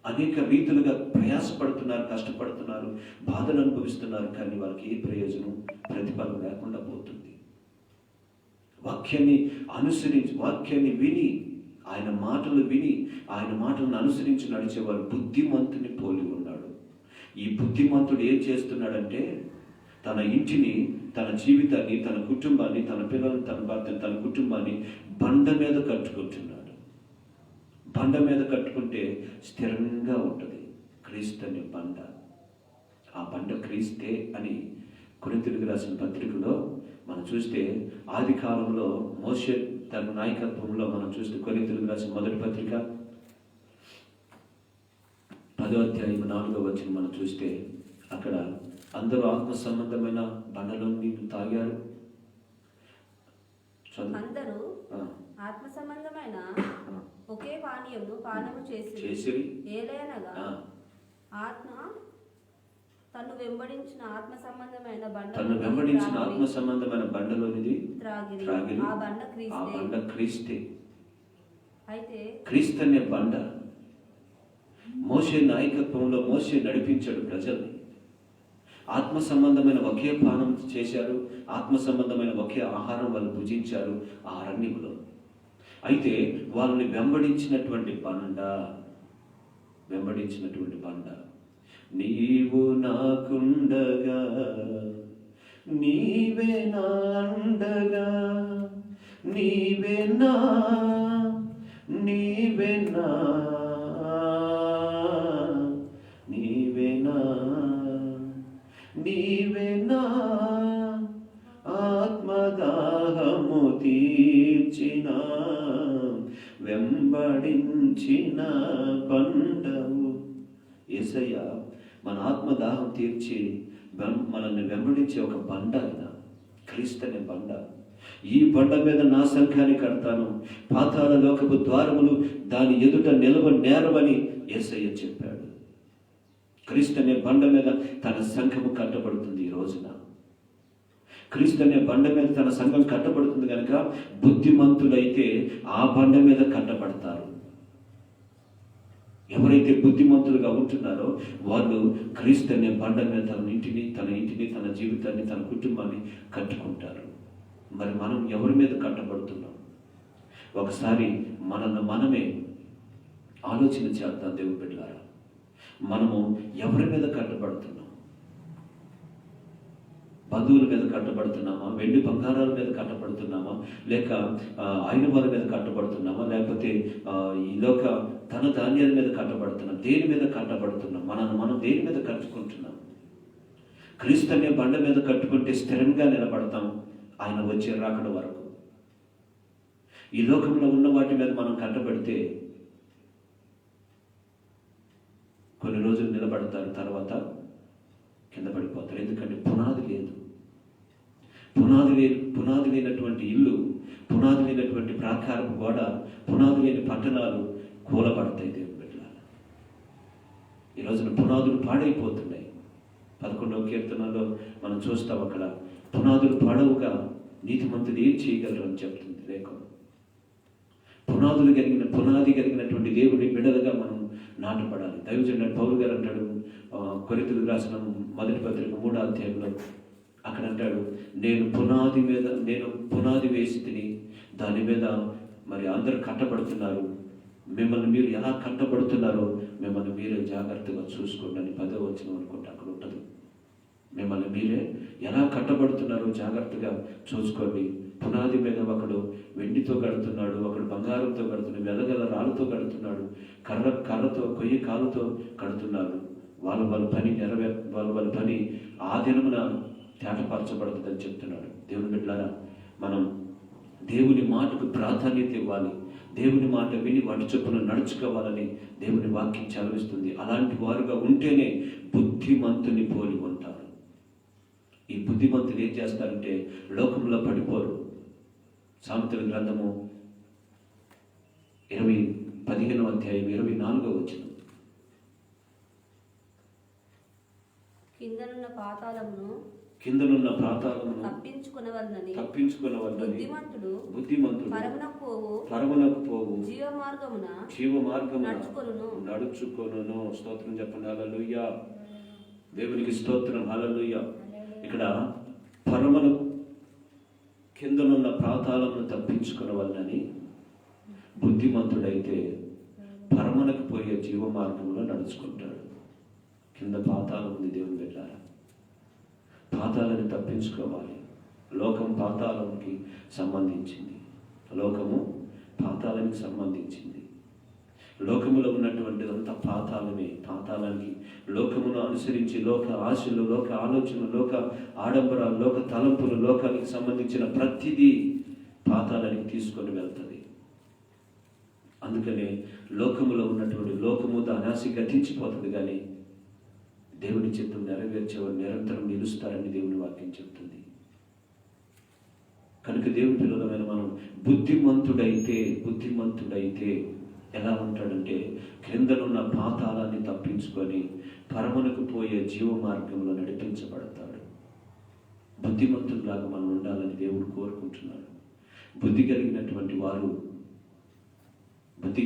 అనేక రీతులుగా ప్రయాసపడుతున్నారు, కష్టపడుతున్నారు, బాధలు అనుభవిస్తున్నారు. కానీ వాళ్ళకి ఏ ప్రయోజనం, ప్రతిఫలం లేకుండా పోతుంది. వాక్యాన్ని విని, ఆయన మాటలు విని, ఆయన మాటలను అనుసరించి నడిచేవాడు బుద్ధిమంతుని పోలి ఉన్నాడు. ఈ బుద్ధిమంతుడు ఏం చేస్తున్నాడంటే తన ఇంటిని, తన జీవితాన్ని, తన కుటుంబాన్ని, తన పిల్లలను, తన భర్తని, తన కుటుంబాన్ని బండ మీద కట్టుకుంటున్నాడు. బండ మీద కట్టుకుంటే స్థిరంగా ఉంటుంది. క్రీస్తు అనే బండ, ఆ బండ క్రీస్తే అని కొరింథీయులకు రాసిన పత్రికలో మనం చూస్తే, ఆది కాలంలో మోషే తన నాయకత్వంలో మనం చూస్తే, కొరింథీయులకు రాసిన మొదటి పత్రిక 10వ అధ్యాయం 4వ వచనం మనం చూస్తే, అక్కడ అందరూ ఆత్మ సంబంధమైన బండలో నీళ్లు తాగారు. అందరూ ఆత్మ సంబంధమైన ఒకే పానము చేసి ఏలైనగా ఆత్మ తను వెంబడించిన ఆత్మ సంబంధమైన బండలోనిది త్రాగిరి. ఆ బండ క్రీస్తే. అయితే క్రీస్తు అనే బండ మోషే నాయకత్వంలో మోషే నడిపించాడు ప్రజల్ని. ఆత్మ సంబంధమైన ఒకే పానం చేశారు, ఆత్మ సంబంధమైన ఒకే ఆహారం వాళ్ళు భుజించారు ఆ అరణ్యంలో. అయితే వాళ్ళని వెంబడించినటువంటి బండ, నీవు నాకుండగా, నీవే నా అండగా, నీవే నా ఆత్మదాహము తీర్చిన, వెంబడించిన బండవు. యేసయ్య మన ఆత్మదాహం తీర్చి మనల్ని వెంబడించే ఒక బండ. ఆయన క్రీస్తు అనే బండ. ఈ బండ మీద నా సంఘాన్ని కడతాను, పాతాళ లోకపు ద్వారములు దాని ఎదుట నేరవని యేసయ్య చెప్పాడు. క్రీస్తు అనే బండ మీద తన సంఘము కట్టబడుతుంది. ఈ రోజున క్రీస్తు అనే బండ మీద తన సంఘం కట్టబడుతుంది కనుక బుద్ధిమంతులైతే ఆ బండ మీద కట్టబడతారు. ఎవరైతే బుద్ధిమంతులుగా ఉంటున్నారో వాళ్ళు క్రీస్తు అనే బండ మీద తన ఇంటిని, తన జీవితాన్ని, తన కుటుంబాన్ని కట్టుకుంటారు. మరి మనం ఎవరి మీద కట్టబడుతున్నాం? ఒకసారి మనమే ఆలోచన చేద్దాం. దేవుని బిడ్డలారా, మనము ఎవరి మీద కట్టబడుతున్నాం? బంధువుల మీద కట్టబడుతున్నామా? వెండి బంగారాల మీద కట్టబడుతున్నామా? లేక ఆయన వాళ్ళ మీద కట్టబడుతున్నామా? లేకపోతే ఈ లోక ధన ధాన్యాల మీద కట్టబడుతున్నాం? దేని మీద కట్టబడుతున్నాం? మనం దేని మీద కట్టుకుంటున్నాం? క్రీస్తు అనే బండ మీద కట్టుకుంటే స్థిరంగా నిలబడతాం ఆయన వచ్చే రాకడ వరకు. ఈ లోకంలో ఉన్న వాటి మీద మనం కట్టబడితే కొన్ని రోజులు నిలబడతారు, తర్వాత కింద పడిపోతారు. ఎందుకంటే పునాది లేనటువంటి ఇల్లు పునాది లేనటువంటి ప్రాకారపు గోడ, పునాది లేని పట్టణాలు కూలబడతాయి. దేవుని బిడ్డలారా, ఈ రోజున పునాదులు పాడైపోతున్నాయి. 11వ కీర్తనలో మనం చూస్తాం, అక్కడ పునాదులు పాడవుగా నీతిమంతులు ఏం చేయగలరు అని చెప్తుంది లేఖనం. పునాది కలిగినటువంటి దేవుని బిడ్డలుగా మనం నాటపడాలి. దైవజనుడు పౌలు గారు అంటాడు, కొరింథీయులకు రాసిన మొదటి పత్రిక 3వ అధ్యాయంలో అక్కడ అంటాడు, నేను పునాది వేసి తిని దాని మీద మరి అందరూ కట్టబడుతున్నారు, మిమ్మల్ని మీరు ఎలా కట్టబడుతున్నారో మిమ్మల్ని మీరే జాగ్రత్తగా చూసుకోండి అని 10వ వచనం అనుకుంటే అక్కడ ఉంటుంది. మిమ్మల్ని మీరే ఎలా కట్టబడుతున్నారో జాగ్రత్తగా చూసుకోండి. పునాది మీద ఒకడు వెండితో కడుతున్నాడు, ఒకడు బంగారంతో కడుతున్నాడు, వెలగల రాళ్ళతో కడుతున్నాడు, కర్రతో కొయ్యి కాలుతో కడుతున్నాడు. వాళ్ళ పని ఆ దినమున తేటపరచబడుతుందని చెప్తున్నాడు. దేవుని బిడ్డలారా, మనం దేవుని మాటకు ప్రాధాన్యత ఇవ్వాలి. దేవుని మాట విని వాటి చొప్పున నడుచుకోవాలని దేవుని వాక్యం చదివిస్తుంది. అలాంటి వారుగా ఉంటేనే బుద్ధిమంతుని పోలి ఉంటారు. ఈ బుద్ధిమంతులు ఏం చేస్తారంటే లోకంలో పడిపోరు. సామెతల గ్రంథము 15వ అధ్యాయం 24వ వచనం, కిందనున్న పాతాళమును తప్పించుకునవలనని బుద్ధిమంతుడు పరమునకు పోవు జీవ మార్గమున నడుచుకొనును. స్తోత్రం చెప్పండి. హల్లెలూయా. దేవునికి స్తోత్రం. హల్లెలూయా. ఇక్కడ పరమును కిందనున్న పాతాళమును తప్పించుకునవలనని బుద్ధిమంతుడైతే పరమునకు పోయే జీవ మార్గంలో నడుచుకుంటాడు. కింద పాతాళం ఉంది. దేవుని బిడ్డలారా, పాతాలని తప్పించుకోవాలి. లోకం పాతాళంకి సంబంధించింది. లోకము పాతాళానికి సంబంధించింది. లోకములో ఉన్నటువంటిదంతా పాతాళమే. పాతాళానికి లోకమును అనుసరించి లోక ఆశలు, లోక ఆలోచనలు, లోక ఆడంబరాలు, లోక తలంపులు, లోకానికి సంబంధించిన ప్రతిదీ పాతాళానికి తీసుకొని వెళ్తుంది. అందుకనే లోకములో ఉన్నటువంటి లోకము దాని ఆశ గతించిపోతుంది, కానీ దేవుని చిత్తం నెరవేర్చేవారు నిరంతరం నిలుస్తారని దేవుని వాక్యం చెప్తుంది. కనుక దేవుని పిల్లలమైన మనం బుద్ధిమంతుడైతే ఎలా ఉంటాడంటే క్రిందనున్న పాతాళాన్ని తప్పించుకొని పరమునకు పోయే జీవ మార్గంలో నడిపించబడతాడు. బుద్ధిమంతులాగా మనం ఉండాలని దేవుడు కోరుకుంటున్నాడు. బుద్ధి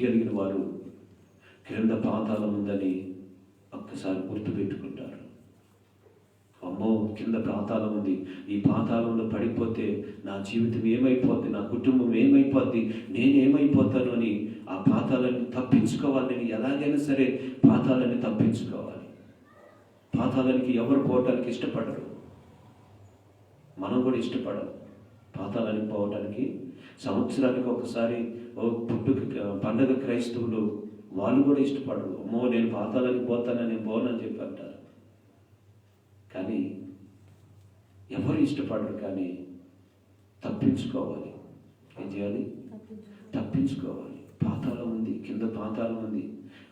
కలిగిన వారు క్రింద పాతాళం ఉందని ఒక్కసారి గుర్తుపెట్టుకుంటారు. అమ్మో, కింద పాతాళం ఉంది, ఈ పాతాళంలో పడిపోతే నా జీవితం ఏమైపోద్ది, నా కుటుంబం ఏమైపోద్ది, నేనేమైపోతాను అని ఆ పాతాళాన్ని తప్పించుకోవాలని ఎలాగైనా సరే పాతాళాన్ని తప్పించుకోవాలి. పాతాళానికి ఎవరు పోవటానికి ఇష్టపడరు. మనం కూడా ఇష్టపడం పాతాళానికి పోవటానికి. సంవత్సరానికి ఒకసారి పండగ క్రైస్తవులు వాళ్ళు కూడా ఇష్టపడరు. అమ్మో, నేను పాతాళానికి పోతానని నేను పోనని చెప్పి అంటారు. కానీ ఎవరు ఇష్టపడరు. కానీ తప్పించుకోవాలి. ఏం చేయాలి? తప్పించుకోవాలి. పాతాళం ఉంది, కింద పాతాళం ఉంది.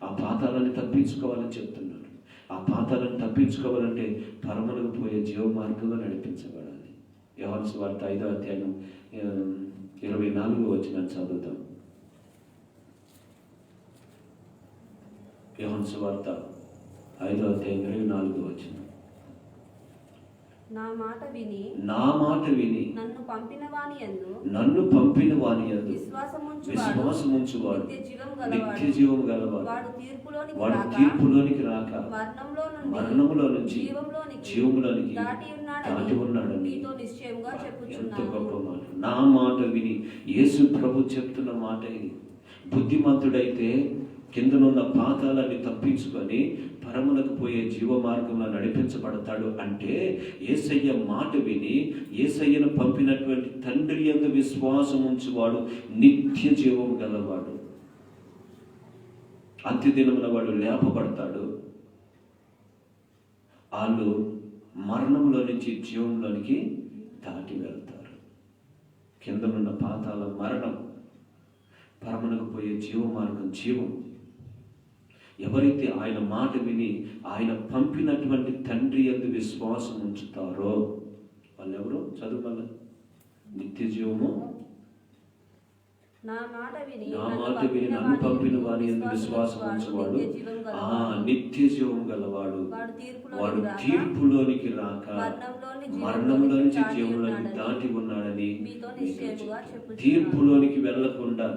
ఆ పాతాళాన్ని తప్పించుకోవాలని చెప్తున్నాడు. ఆ పాతాళాన్ని తప్పించుకోవాలంటే పరమునకు పోయే జీవ మార్గంలో నడిపించబడాలి. యోహాను సువార్త 5వ అధ్యాయం 24వ వచనాన్ని చదువుతాం. యోహాను సువార్త 5వ అధ్యాయం 24వ వచనం. నా మాట విని నన్ను పంపిన వాని యందు విశ్వాసముంచువాడు నిత్య జీవం గలవాడు. వాడు తీర్పులోనికి రాక మరణములో నుంచి జీవములోనికి దాటి ఉన్నాడని. ఎంత గొప్ప మాట! నా మాట విని యేసు ప్రభు చెప్తున్న మాట ఇది. బుద్ధిమంతుడైతే కిందనున్న పాతాళాన్ని తప్పించుకొని పరమునకు పోయే జీవ మార్గంలో నడిపించబడతాడు. అంటే యేసయ్య మాట విని యేసయ్యను పంపినటువంటి తండ్రి యందు విశ్వాసం ఉంచువాడు నిత్య జీవం గలవాడు. అంత్యదినమున వాడు లేపబడతాడు. వాళ్ళు మరణంలో నుంచి జీవంలోనికి దాటి వెళ్తారు. కిందనున్న పాతాళ మరణం, పరమునకు పోయే జీవ మార్గం జీవం. ఎవరైతే ఆయన మాట విని ఆయన పంపినటువంటి తండ్రి యందు విశ్వాసం ఉంచుతారో వాళ్ళెవరో చదువు వల్ల నిత్య జీవము నా మాట విని నన్ను పంపిన వాని యందు విశ్వాసం ఉంచువాడు నిత్య జీవం గలవాడు. వాడు తీర్పులోనికి రాక మరణంలోంచి జీవంలోనికి దాటి ఉన్నాడని. తీర్పులోనికి వెళ్లకుండా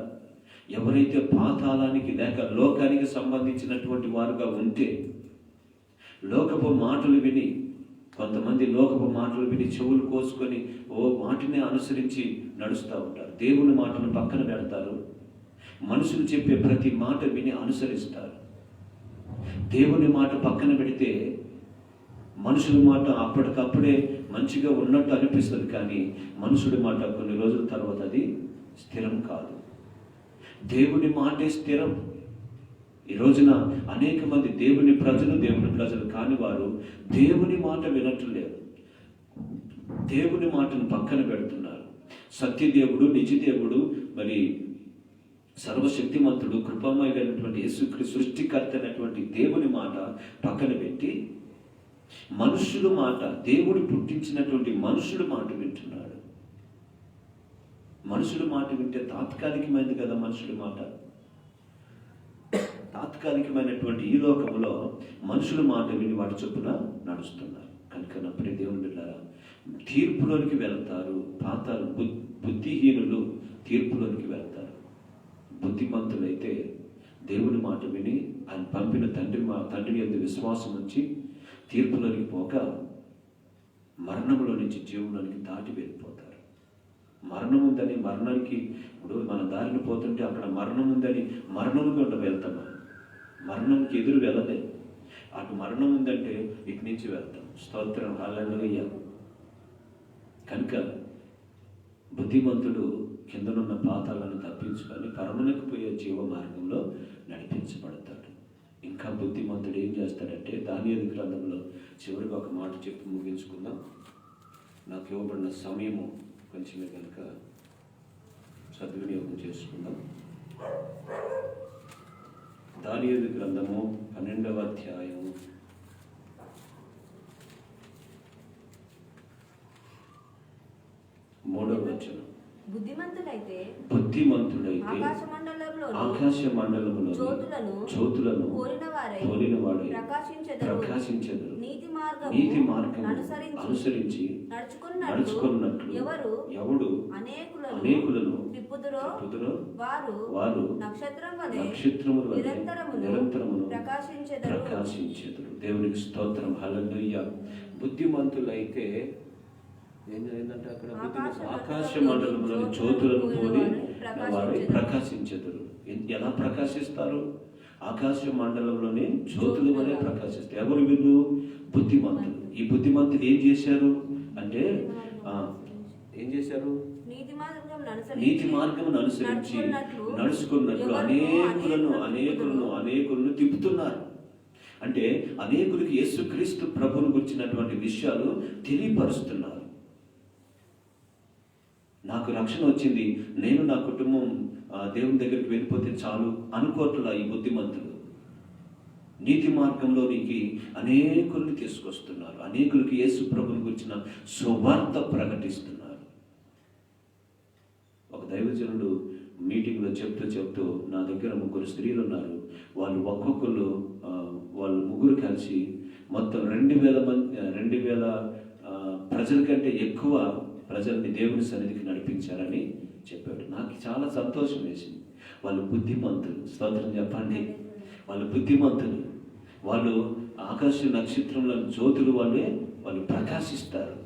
ఎవరైతే పాతాళానికి లేక లోకానికి సంబంధించినటువంటి వారుగా ఉంటే, లోకపు మాటలు విని, కొంతమంది లోకపు మాటలు విని చెవులు కోసుకొని వాటిని అనుసరించి నడుస్తూ ఉంటారు. దేవుని మాటను పక్కన పెడతారు. మనుషులు చెప్పే ప్రతి మాట విని అనుసరిస్తారు. దేవుని మాట పక్కన పెడితే మనుషుల మాట అప్పటికప్పుడే మంచిగా ఉన్నట్టు అనిపిస్తుంది, కానీ మనుషుడి మాట కొన్ని రోజుల తర్వాత అది స్థిరం కాదు. దేవుని మాటే స్థిరం. ఈ రోజున అనేక మంది దేవుని ప్రజలు కాని వారు దేవుని మాట వినట్లేదు. దేవుని మాటను పక్కన పెడుతున్నారు. సత్యదేవుడు, నిజదేవుడు, మరి సర్వశక్తిమంతుడు, కృపామయుడైనటువంటి యేసుక్రీస్తు సృష్టికర్త అయినటువంటి దేవుని మాట పక్కన పెట్టి మనుషుల మాట, దేవుడు పుట్టించినటువంటి మనుషుల మాట వింటున్నాడు. మనుషుల మాట వింటే తాత్కాలికమైనది కదా. మనుషుల మాట తాత్కాలికమైనటువంటి ఈ లోకంలో మనుషుల మాట విని వాటి చొప్పున నడుస్తున్నారు. కనుక నా ప్రియ దేవుని బిడ్డలారా, తీర్పులోనికి వెళ్తారు. బుద్ధిహీనులు తీర్పులోనికి వెళ్తారు. బుద్ధిమంతులైతే దేవుని మాట విని ఆయన పంపిన తండ్రి యందు విశ్వాసం ఉంచి తీర్పులోనికి పోక మరణంలో నుంచి జీవంలోనికి దాటి వెళ్ళిపోతారు. మరణం ఉందని మరణానికి, ఇప్పుడు మన దారిని పోతుంటే అక్కడ మరణం ఉందని మరణం గుండా వెళ్తున్నాం. మరణంకి ఎదురు వెళ్ళలే. అటు మరణం ఉందంటే ఇటు నుంచి వెళ్తాం. స్తోత్రం, హల్లెలూయా. కనుక బుద్ధిమంతుడు కిందనున్న పాతాలను తప్పించుకొని పరమునకు పోయే జీవ మార్గంలో నడిపించబడతాడు. ఇంకా బుద్ధిమంతుడు ఏం చేస్తాడంటే, దానియేలు గ్రంథంలో చివరికి ఒక మాట చెప్పి ముగించుకుందాం. నాకు ఇవ్వబడిన సమయము కొంచెమే కనుక సద్వినియోగం చేసుకుందాం. దానియేలు గ్రంథము 12వ అధ్యాయము 3వ వచనం. బుద్ధిమంతుడైతే ఆకాశ మండలములో జ్యోతులను కోరినవాడై ప్రకాశించెదరు. నీతి మార్గము అనుసరించి నడుచుకున్నట్లు ఎవడు అనేకులను తిప్పుదురో వారు నక్షత్రముల వలె నిరంతరమును ప్రకాశించెదరు. దేవునికి స్తోత్రం, హల్లెలూయా. బుద్ధిమంతులైతే ఏం జరిగిందంటే, అక్కడ ఆకాశ మండలంలో జ్యోతులను పోలి వారు ప్రకాశించెదరు. ఎలా ప్రకాశిస్తారు? ఆకాశ మండలంలోనే జ్యోతుల వలె ప్రకాశిస్తారు. ఎవరు వీళ్ళు? బుద్ధిమంతులు. ఈ బుద్ధిమంతులు ఏం చేశారు అంటే, నీతి మార్గమును అనుసరించి నడుచుకున్నట్లు అనేకులను తిప్పుతున్నారు. అంటే అనేకులకి యేసుక్రీస్తు ప్రభువును గురించినటువంటి విషయాలు తెలియపరుస్తున్నారు. నాకు రక్షణ వచ్చింది, నేను నా కుటుంబం దేవుని దగ్గరికి వెళ్ళిపోతే చాలు అనుకోవట్లా ఈ బుద్ధిమంతులు. నీతి మార్గంలోనికి అనేకుల్ని తీసుకొస్తున్నారు. అనేకులకి యేసు ప్రభువుని గురించిన సువార్త ప్రకటిస్తున్నారు. ఒక దైవజనుడు మీటింగ్లో చెప్తూ నా దగ్గర 3 స్త్రీలు ఉన్నారు. వాళ్ళు ఒక్కొక్కరు వాళ్ళు 3 కలిసి మొత్తం 2000 ప్రజల కంటే ఎక్కువ ప్రజల్ని దేవుని సన్నిధికి నడిపించారని చెప్పాడు. నాకు చాలా సంతోషం వేసింది. వాళ్ళు బుద్ధిమంతులు. స్తోత్రం చెప్పండి. వాళ్ళు బుద్ధిమంతులు. వాళ్ళు ఆకాశ నక్షత్రంలో జ్యోతులు వాళ్ళు ప్రకాశిస్తారు.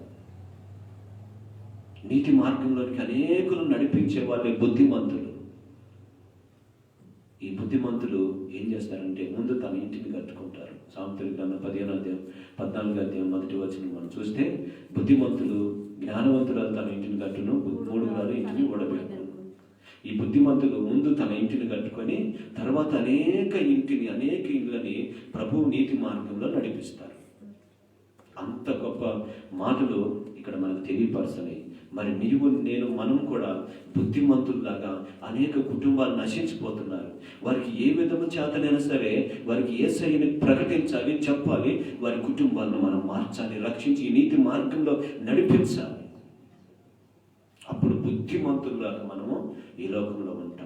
నీతి మార్గంలోనికి అనేకులు నడిపించే వాళ్ళే బుద్ధిమంతులు. ఈ బుద్ధిమంతులు ఏం చేస్తారంటే, ముందు తన ఇంటిని కట్టుకుంటారు. సామెతల గ్రంథం 14వ అధ్యాయం 1వ వచనం మనం చూస్తే, బుద్ధిమంతులు జ్ఞానవంతులు తన ఇంటిని కట్టును, మూడుగారు ఇంటిని ఓడబెట్టును. ఈ బుద్ధిమంతులు ముందు తన ఇంటిని కట్టుకొని తర్వాత అనేక ఇళ్ళని ప్రభువు నీతి మార్గంలో నడిపిస్తారు. అంత గొప్ప మాటలు ఇక్కడ మనకు తెలియపరుస్తున్నాయి. మరి మనం కూడా బుద్ధిమంతుల్లాగా అనేక కుటుంబాలు నశించిపోతున్నారు. వారికి ఏ విధము చేతనైనా సరే వారికి యేసయ్యని ప్రకటించాలి, చెప్పాలి. వారి కుటుంబాలను మనం మార్చాలి, రక్షించి ఈ నీతి మార్గంలో నడిపించాలి. అప్పుడు బుద్ధిమంతుల్లాగా మనము ఈ లోకంలో ఉంటాం.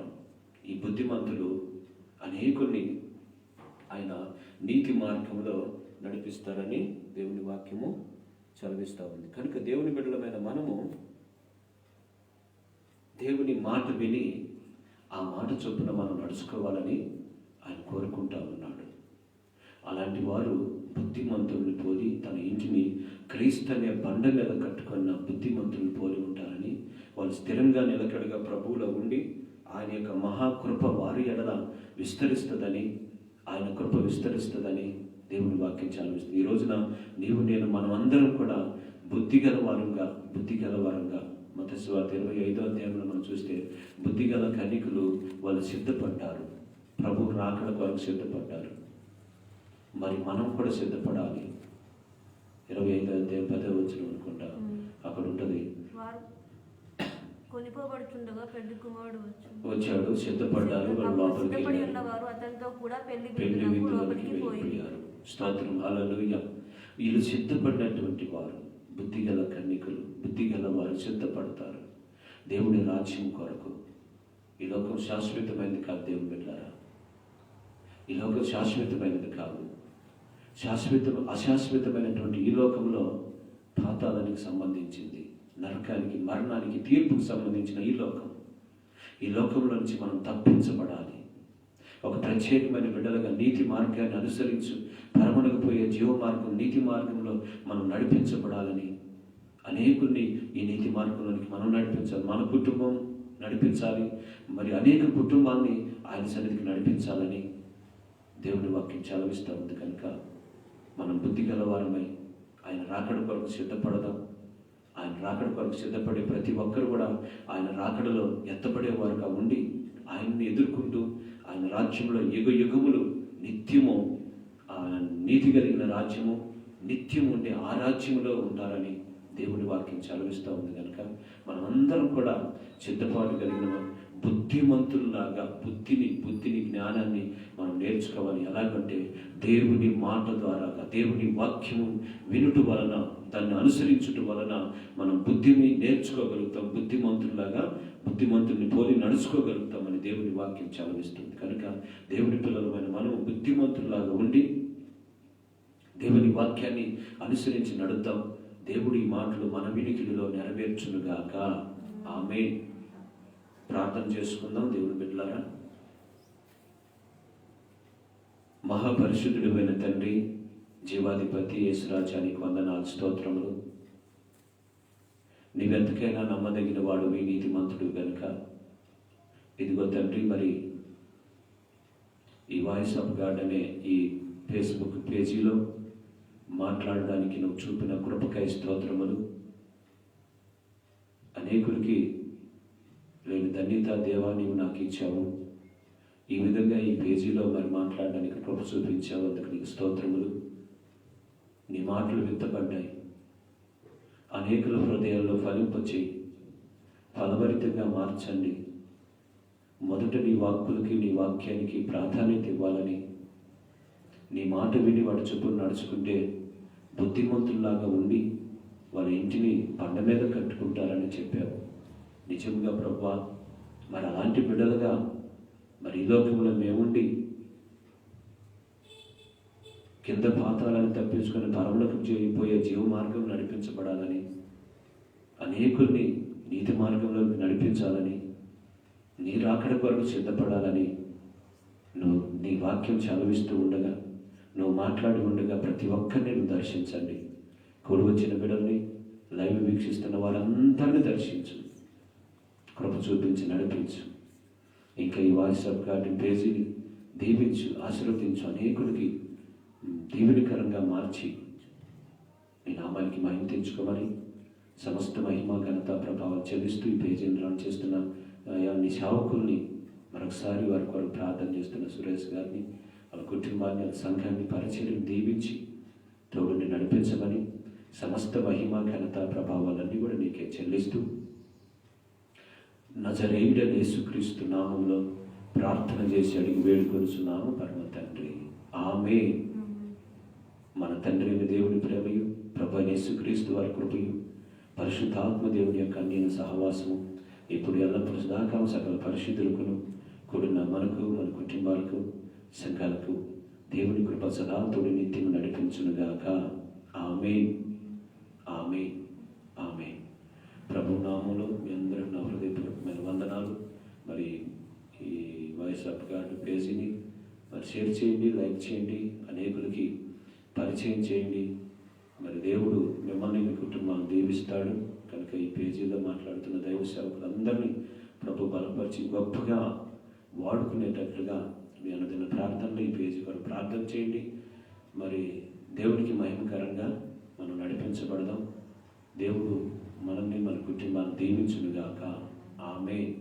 ఈ బుద్ధిమంతులు అనేకుల్ని ఆయన నీతి మార్గంలో నడిపిస్తారని దేవుని వాక్యము చదివిస్తూ ఉంది. కనుక దేవుని బిడ్డలమైన మనము దేవుని మాట విని ఆ మాట చొప్పున మనం నడుచుకోవాలని ఆయన కోరుకుంటా ఉన్నాడు. అలాంటి వారు బుద్ధిమంతుల్ని పోలి తన ఇంటిని క్రీస్తు అనే బండ మీద కట్టుకున్న బుద్ధిమంతుల్ని పోలి ఉంటారని, వాళ్ళు స్థిరంగా నిలకడగా ప్రభువులో ఉండి ఆయన యొక్క మహాకృప వారి ఎడల విస్తరిస్తుందని, ఆయన కృప విస్తరిస్తుందని దేవుని వాక్యం చదివిస్తుంది. ఈ రోజున నీవు నేను మనమందరం కూడా బుద్ధిగల వారంగా మత్తయి సువార్త 25వ అధ్యాయంలో మనం చూస్తే బుద్ధిగల కన్యకులు వాళ్ళు సిద్ధపడ్డారు, ప్రభు రాకడ కొరకు సిద్ధపడ్డారు. మరి మనం కూడా సిద్ధపడాలి. 25వ అధ్యాయం 10వ వచనం అనుకుంటా అక్కడ ఉంటుంది. కొనిపోబడుచుండగా పెళ్లి కుమారుడు వచ్చాడు, సిద్ధపడ్డారు, వాళ్ళు లోపలికి ఉన్నవారు అతనితో కూడా పెళ్లి విందులోకి వెళ్ళిపోయారు. స్తోత్రం, హల్లెలూయా. వీళ్ళు సిద్ధపడినటువంటి వారు, బుద్ధిగల కన్యకులు, బుద్ధిగల వారు సిద్ధపడతారు దేవుని రాజ్యం కొరకు. ఈ లోకం శాశ్వతమైనది కాదు దేవుని బిడ్డలారా, ఈ లోకం శాశ్వతమైనది కాదు. అశాశ్వతమైనటువంటి ఈ లోకంలో పాతాళానికి సంబంధించింది, నరకానికి, మరణానికి, తీర్పుకు సంబంధించిన ఈ లోకంలో నుంచి మనం తప్పించబడాలి. ఒక ప్రత్యేకమైన బిడ్డలుగా నీతి మార్గాన్ని అనుసరించు పరమనకు పోయే జీవ మార్గం, నీతి మార్గంలో మనం నడిపించబడాలని, అనేకుల్ని ఈ నీతి మార్గంలోనికి మనం నడిపించాలి. మన కుటుంబం నడిపించాలి, మరి అనేక కుటుంబాన్ని ఆయన సన్నిధికి నడిపించాలని దేవుని వాక్యం చలవిస్తూ ఉంది. కనుక మనం బుద్ధి గలవారమై ఆయన రాకడ కొరకు సిద్ధపడదాం. ఆయన రాకడ కొరకు సిద్ధపడే ప్రతి ఒక్కరు కూడా ఆయన రాకడలో ఎత్తబడేవారుగా ఉండి ఆయన్ని ఎదుర్కొంటూ ఆయన రాజ్యంలో యుగములు నిత్యము నీతి కలిగిన రాజ్యము నిత్యం ఉండే ఆ రాజ్యంలో ఉంటారని దేవుని వాక్యం చలవిస్తూ ఉంది. కనుక మనమందరం కూడా సిద్ధపాటు కలిగిన బుద్ధిమంతుల్లాగా బుద్ధిని జ్ఞానాన్ని మనం నేర్చుకోవాలి. ఎలాగంటే దేవుని మాట ద్వారా, దేవుని వాక్యము వినుట వలన, దాన్ని అనుసరించుట వలన మనం బుద్ధిని నేర్చుకోగలుగుతాం. బుద్ధిమంతుల్ని పోలి నడుచుకోగలుగుతామని దేవుని వాక్యం చలవిస్తుంది. కనుక దేవుని పిల్లలమైన మనం బుద్ధిమంతుల్లాగా ఉండి దేవుని వాక్యాన్ని అనుసరించి నడుద్దాం. దేవుడి మాటలు మన వినికిడిలో నెరవేర్చునుగాక. ఆమేన్. ప్రార్థన చేసుకుందాం. దేవుని బిడ్డలారా, మహాపరిశుద్ధుడైన తండ్రి, జీవాధిపతి యేసురాజానికి వందనాలు, స్తోత్రములు. నీవెంతకైనా నమ్మదగిన వాడు, మీ నీతిమంతుడు గనుక ఇదిగో తండ్రి, మరి ఈ వాయిస్ ఆఫ్ గాడ్ అనే ఈ ఫేస్బుక్ పేజీలో మాట్లాడడానికి నువ్వు చూపిన కృపకై స్తోత్రములు. అనేకులకి లేని ధన్యత దేవా నీవు నాకు ఇచ్చావు. ఈ విధంగా ఈ పేజీలో మరి మాట్లాడడానికి కృప చూపించావు, అందుకు నీకు స్తోత్రములు. నీ మాటలు విత్తబడ్డాయి, అనేకుల హృదయాల్లో ఫలింపచేయి, ఫలభరితంగా మార్చండి. మొదట నీ వాక్కులకి, నీ వాక్యానికి ప్రాధాన్యత ఇవ్వాలని, నీ మాట విని వాడు చొప్పున నడుచుకుంటే బుద్ధిమంతుల్లాగా ఉండి వాళ్ళ ఇంటిని బండ మీద కట్టుకుంటారని చెప్పావు. నిజంగా ప్రభువా, మరి అలాంటి బిడ్డలుగా మరి ఈ లోకంలో మేముండి కింద పాతాలను తప్పించుకొని పరములకు చేయిపోయే జీవ మార్గం నడిపించబడాలని, అనేకుల్ని నీతి మార్గంలోకి నడిపించాలని, నీ రాకడ కొరకు సిద్ధపడాలని నువ్వు నీ వాక్యం చదివిస్తూ ఉండగా, నువ్వు మాట్లాడి ఉండగా ప్రతి ఒక్కరిని నువ్వు దర్శించండి. కూడి వచ్చిన బిడ్డల్ని, లైవ్ వీక్షిస్తున్న వారందరినీ దర్శించు, కృప చూపించి నడిపించు. ఇంకా ఈ వాయిస్ ఆఫ్ గాడ్ పేజీని దీవించు, ఆశీర్వదించు, అనేకుడికి దీవెనకరంగా మార్చి నీ నామానికి మహిమ తెచ్చుకోమని సమస్త మహిమ ఘనత ప్రభావం చెల్లిస్తూ ఈ పేజీని రన్ చేస్తున్న నీ సేవకుల్ని మరొకసారి వారి కొరకు ప్రార్థన చేస్తున్న సురేష్ గారిని, వాళ్ళ కుటుంబాన్ని, వాళ్ళ సంఘాన్ని, పరిచయం దీవించి తోడుని నడిపించమని సమస్త మహిమ ఘనత ప్రభావాలన్నీ కూడా నీకే చెల్లిస్తూ నజరేయుడైన యేసుక్రీస్తు నామంలో ప్రార్థన చేసి అడిగి వేడుకొనుచున్నాము పరమ తండ్రి. ఆమేన్. మన తండ్రి అయిన దేవుని ప్రేమయు, ప్రభు యేసుక్రీస్తు వారి కృపయు, పరిశుద్ధాత్మ దేవుని యొక్క అన్య సహవాసము ఇప్పుడు ఎల్లప్పుడూ సదాకాలం సకల పరిశుద్ధులకును కూడిన మనకు, మన కుటుంబాలకు, సంఘాలకు దేవుని కృప సదా తోడి నిత్యం నడిపించునుగాక. ఆమేన్, ఆమేన్, ఆమేన్. ప్రభు నామములో మీ అందరూ నా హృదయపూర్వకమైన వందనాలు. మరి ఈ వాయిస్ ఆఫ్ గాడ్ పేజీని మరి షేర్ చేయండి, లైక్ చేయండి, అనేకులకి పరిచయం చేయండి. మరి దేవుడు మిమ్మల్ని, మీ కుటుంబాన్ని దీవిస్తాడు కనుక ఈ పేజీలో మాట్లాడుతున్న దైవ సేవకులందరినీ ప్రభు బలపరిచి గొప్పగా వాడుకునేటట్లుగా మీ అనుదిన ప్రార్థనలో ఈ పేజీ కొరకు ప్రార్థన చేయండి. మరి దేవుడికి మహిమకరంగా మనం నడిపించబడదాం. దేవుడు మనల్ని, మన కుటుంబాన్ని దీవించునుగాక. ఆమేన్.